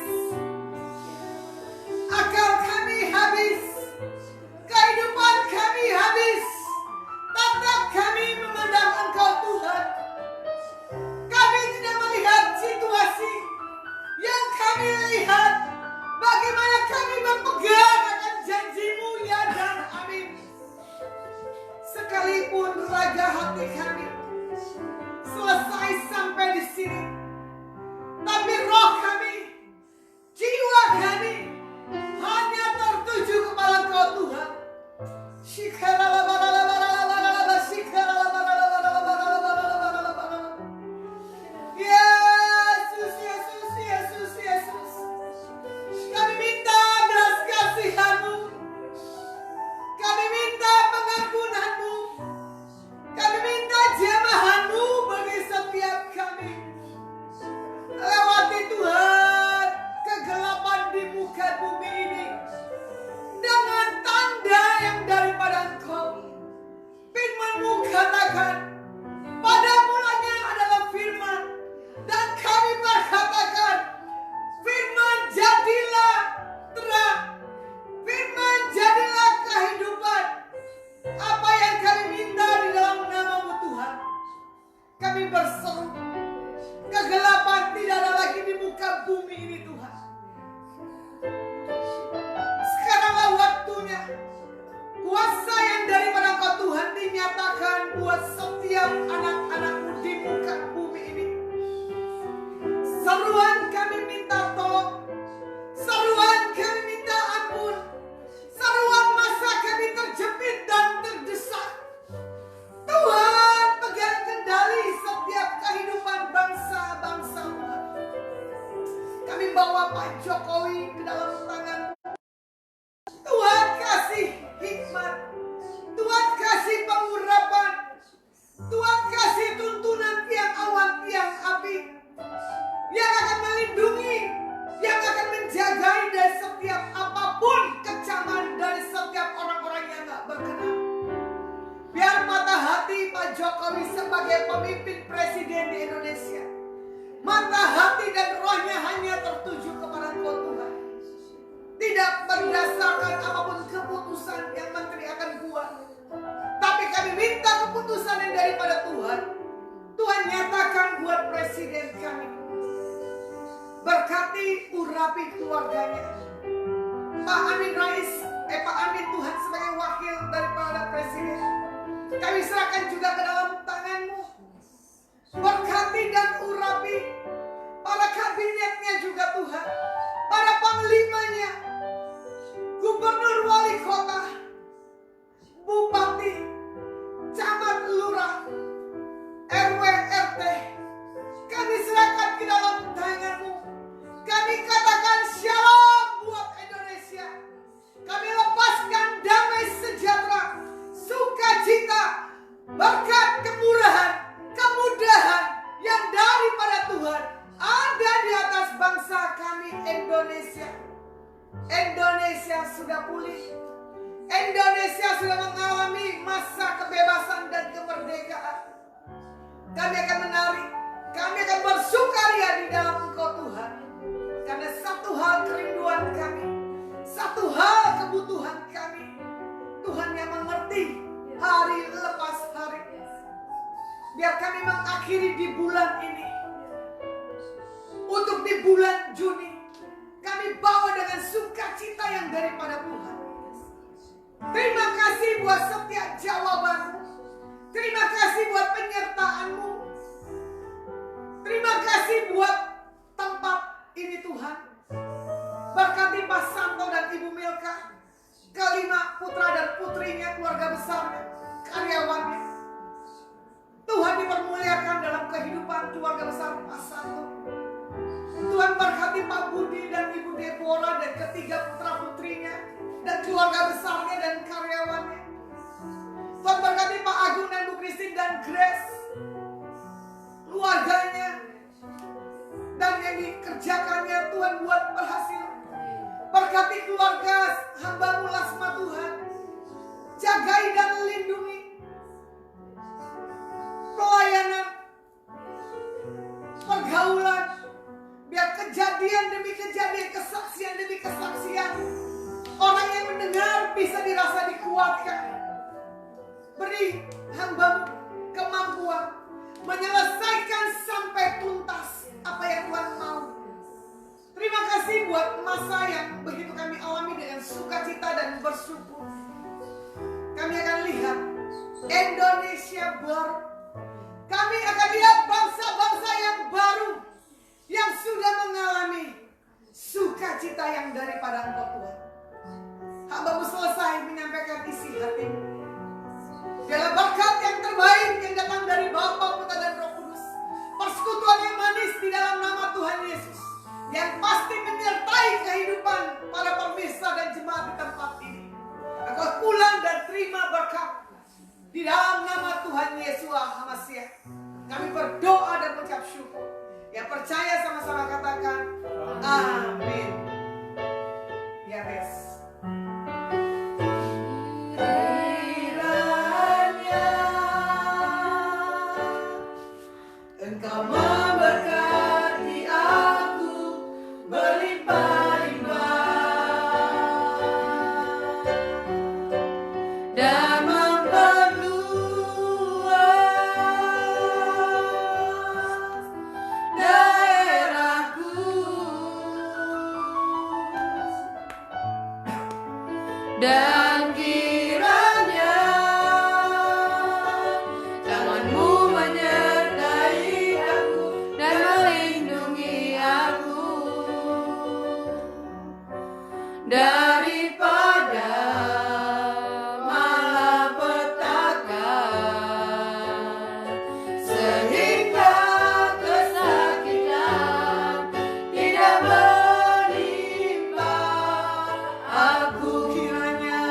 akal kami habis, kehidupan kami habis. Tetap kami memandang Engkau Tuhan. Kami tidak melihat situasi yang kami lihat, bagaimana kami berpegang akan janji-Mu ya dan amin. Sekalipun raga hati kami selesai sampai di sini, tapi roh kami, jiwa kami hanya tertuju kepada Engkau Tuhan. Yesus, Yesus, Yesus, Yesus. Kami minta belas kasihan-Mu. Kami minta pengampunan-Mu. Kami minta jamahan-Mu bagi setiap kami. Lewati Tuhan kegelapan di muka bumi ini dengan tanda yang daripada Engkau. Firman-Mu katakan, pada mulanya adalah firman, dan kami berkatakan, firman jadilah terang, firman jadilah kehidupan. Apa yang kami minta di dalam nama-Mu Tuhan, kami berseru, kegelapan tidak ada lagi di muka bumi ini Tuhan. Sekaranglah waktunya kuasa yang daripada Engkau Tuhan dinyatakan buat setiap anak-anak-Mu di muka bumi ini. Seruan kami minta tolong, seruan kami minta ampun, seruan masa kami terjepit dan terdesak. Tuhan pegang kendali setiap kehidupan bangsa-bangsa Tuhan. Kami bawa Pak Jokowi ke dalam tangan. Tuhan kasih hikmat, Tuhan kasih pengurapan, Tuhan kasih tuntunan tiang awan, tiang api yang akan melindungi, yang akan menjagai dari setiap apapun kecaman dari setiap orang-orang yang gak berkenan. Biar mata hati Pak Jokowi sebagai pemimpin presiden di Indonesia, mata hati dan rohnya hanya tertuju kepada Engkau Tuhan. Tidak berdasarkan apapun keputusan yang menteri akan buat, tapi kami minta keputusan yang daripada Tuhan. Tuhan nyatakan buat presiden kami. Berkati, urapi keluarganya. Pak Amin Rais, Pak Amin Tuhan sebagai wakil daripada presiden, kami serahkan juga ke dalam tangan-Mu. Berkati dan urapi para kabinetnya juga Tuhan, para panglimanya, gubernur, wali kota, bupati, camat, lurah, RW, RT. Kami serahkan ke dalam tangan-Mu. Kami katakan shalom buat Indonesia. Kami lepaskan damai sejahtera, sukacita, berkat kemurahan, kemudahan yang daripada Tuhan ada di atas bangsa kami Indonesia. Indonesia sudah pulih. Indonesia sudah mengalami masa kebebasan dan kemerdekaan. Kami akan menari, kami akan bersukaria di dalam Engkau Tuhan. Karena satu hal kerinduan kami, satu hal kebutuhan kami, Tuhan yang mengerti hari lepas hari. Biar kami mengakhiri di bulan ini. Untuk di bulan Juni, kami bawa dengan sukacita yang daripada Tuhan. Terima kasih buat setiap jawaban-Mu. Terima kasih buat penyertaan-Mu. Terima kasih buat tempat ini Tuhan. Berkati Pak Santo dan Ibu Milka, kelima putra dan putrinya, keluarga besarnya, karyawannya. Tuhan dipermuliakan dalam kehidupan keluarga besar Pak Santo. Tuhan berkati Pak Budi dan Ibu Deborah dan ketiga putra putrinya dan keluarga besarnya dan karyawannya. Tuhan berkati Pak Agung dan Bu Christine dan Grace, keluarganya, dan yang dikerjakannya Tuhan buat berhasil. Berkati keluarga hamba-Mu Lasma Tuhan, jagai dan lindungi pelayanan, pergaulan, biar kejadian demi kejadian, kesaksian demi kesaksian. Orang yang mendengar bisa dirasa dikuatkan. Beri hamba-Mu kemampuan menyelesaikan sampai tuntas apa yang Tuhan mau. Terima kasih buat masa yang begitu kami alami dengan sukacita dan bersyukur. Kami akan lihat Indonesia baru. Kami akan lihat bangsa-bangsa yang baru, yang sudah mengalami sukacita yang daripada Engkau Tuhan. Hamba-Mu selesai menyampaikan isi hati-Mu. Biarlah berkat yang terbaik yang datang dari Bapa, Putra dan Roh Kudus, persekutuan yang manis di dalam nama Tuhan Yesus, yang pasti menyertai kehidupan para pemirsa dan jemaat di tempat ini. Engkau pulang dan terima berkat di dalam nama Tuhan Yesus HaMasiah. Kami berdoa dan mengucap syukur. Yang percaya sama-sama katakan amin. Ya Bes. Kiranya Engkau memberkati aku berlimpah-limpah dan memperluas daerahku, dan kiranya tangan-Mu menyertai aku dan melindungi aku daripada malapetaka, sehingga kesakitan tidak menimpa aku. Kiranya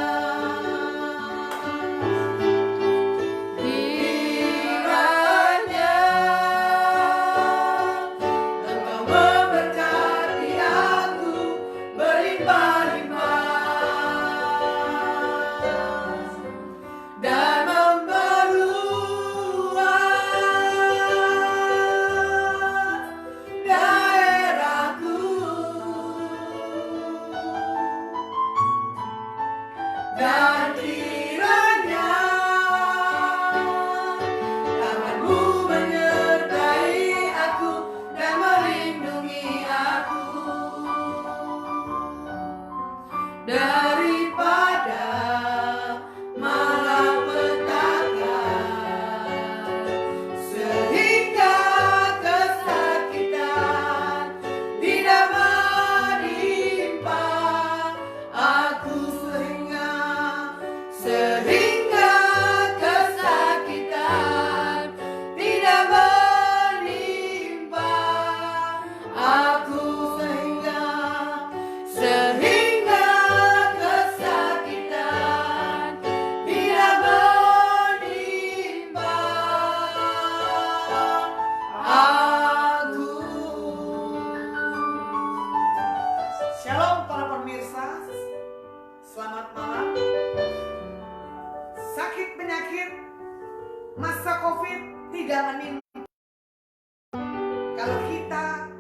Engkau memberkati aku berlimpah-limpah dan memperluas daerahku, dan kiranya tangan-Mu menyertai aku dan melindungi aku daripada malapetaka, sehingga kesakitan tidak menimpa aku, sehingga kesakitan tidak menimpa aku, sehingga kesakitan tidak menimpa aku. Shalom para pemirsa, selamat malam. Sakit penyakit masa COVID tidak menimpa kalau kita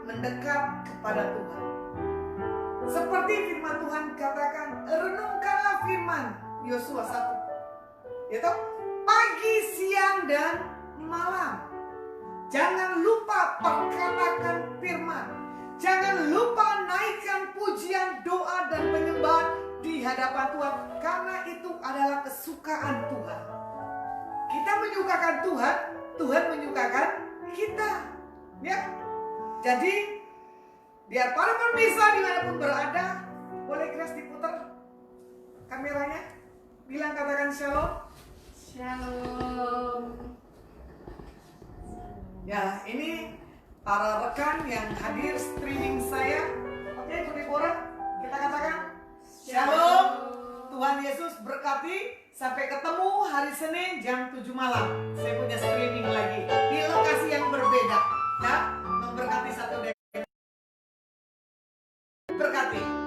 mendekat kepada Tuhan. Seperti firman Tuhan katakan, renungkanlah firman Yosua 1, yaitu pagi, siang, dan malam. Jangan lupa perkatakan firman. Jangan lupa naikkan pujian, doa, dan penyembahan di hadapan Tuhan, karena itu adalah kesukaan Tuhan. Kita menyukakan Tuhan, Tuhan menyukakan kita, ya. Jadi biar para pemirsa dimanapun berada, boleh keras diputar kameranya, bilang katakan shalom. Shalom. Ya, ini para rekan yang hadir streaming saya. Oke, Bu Deborah, kita katakan shalom. Tuhan Yesus berkati. Sampai ketemu hari Senin jam 7 malam. Saya punya streaming lagi di lokasi yang berbeda. Ya, memberkati satu berkati.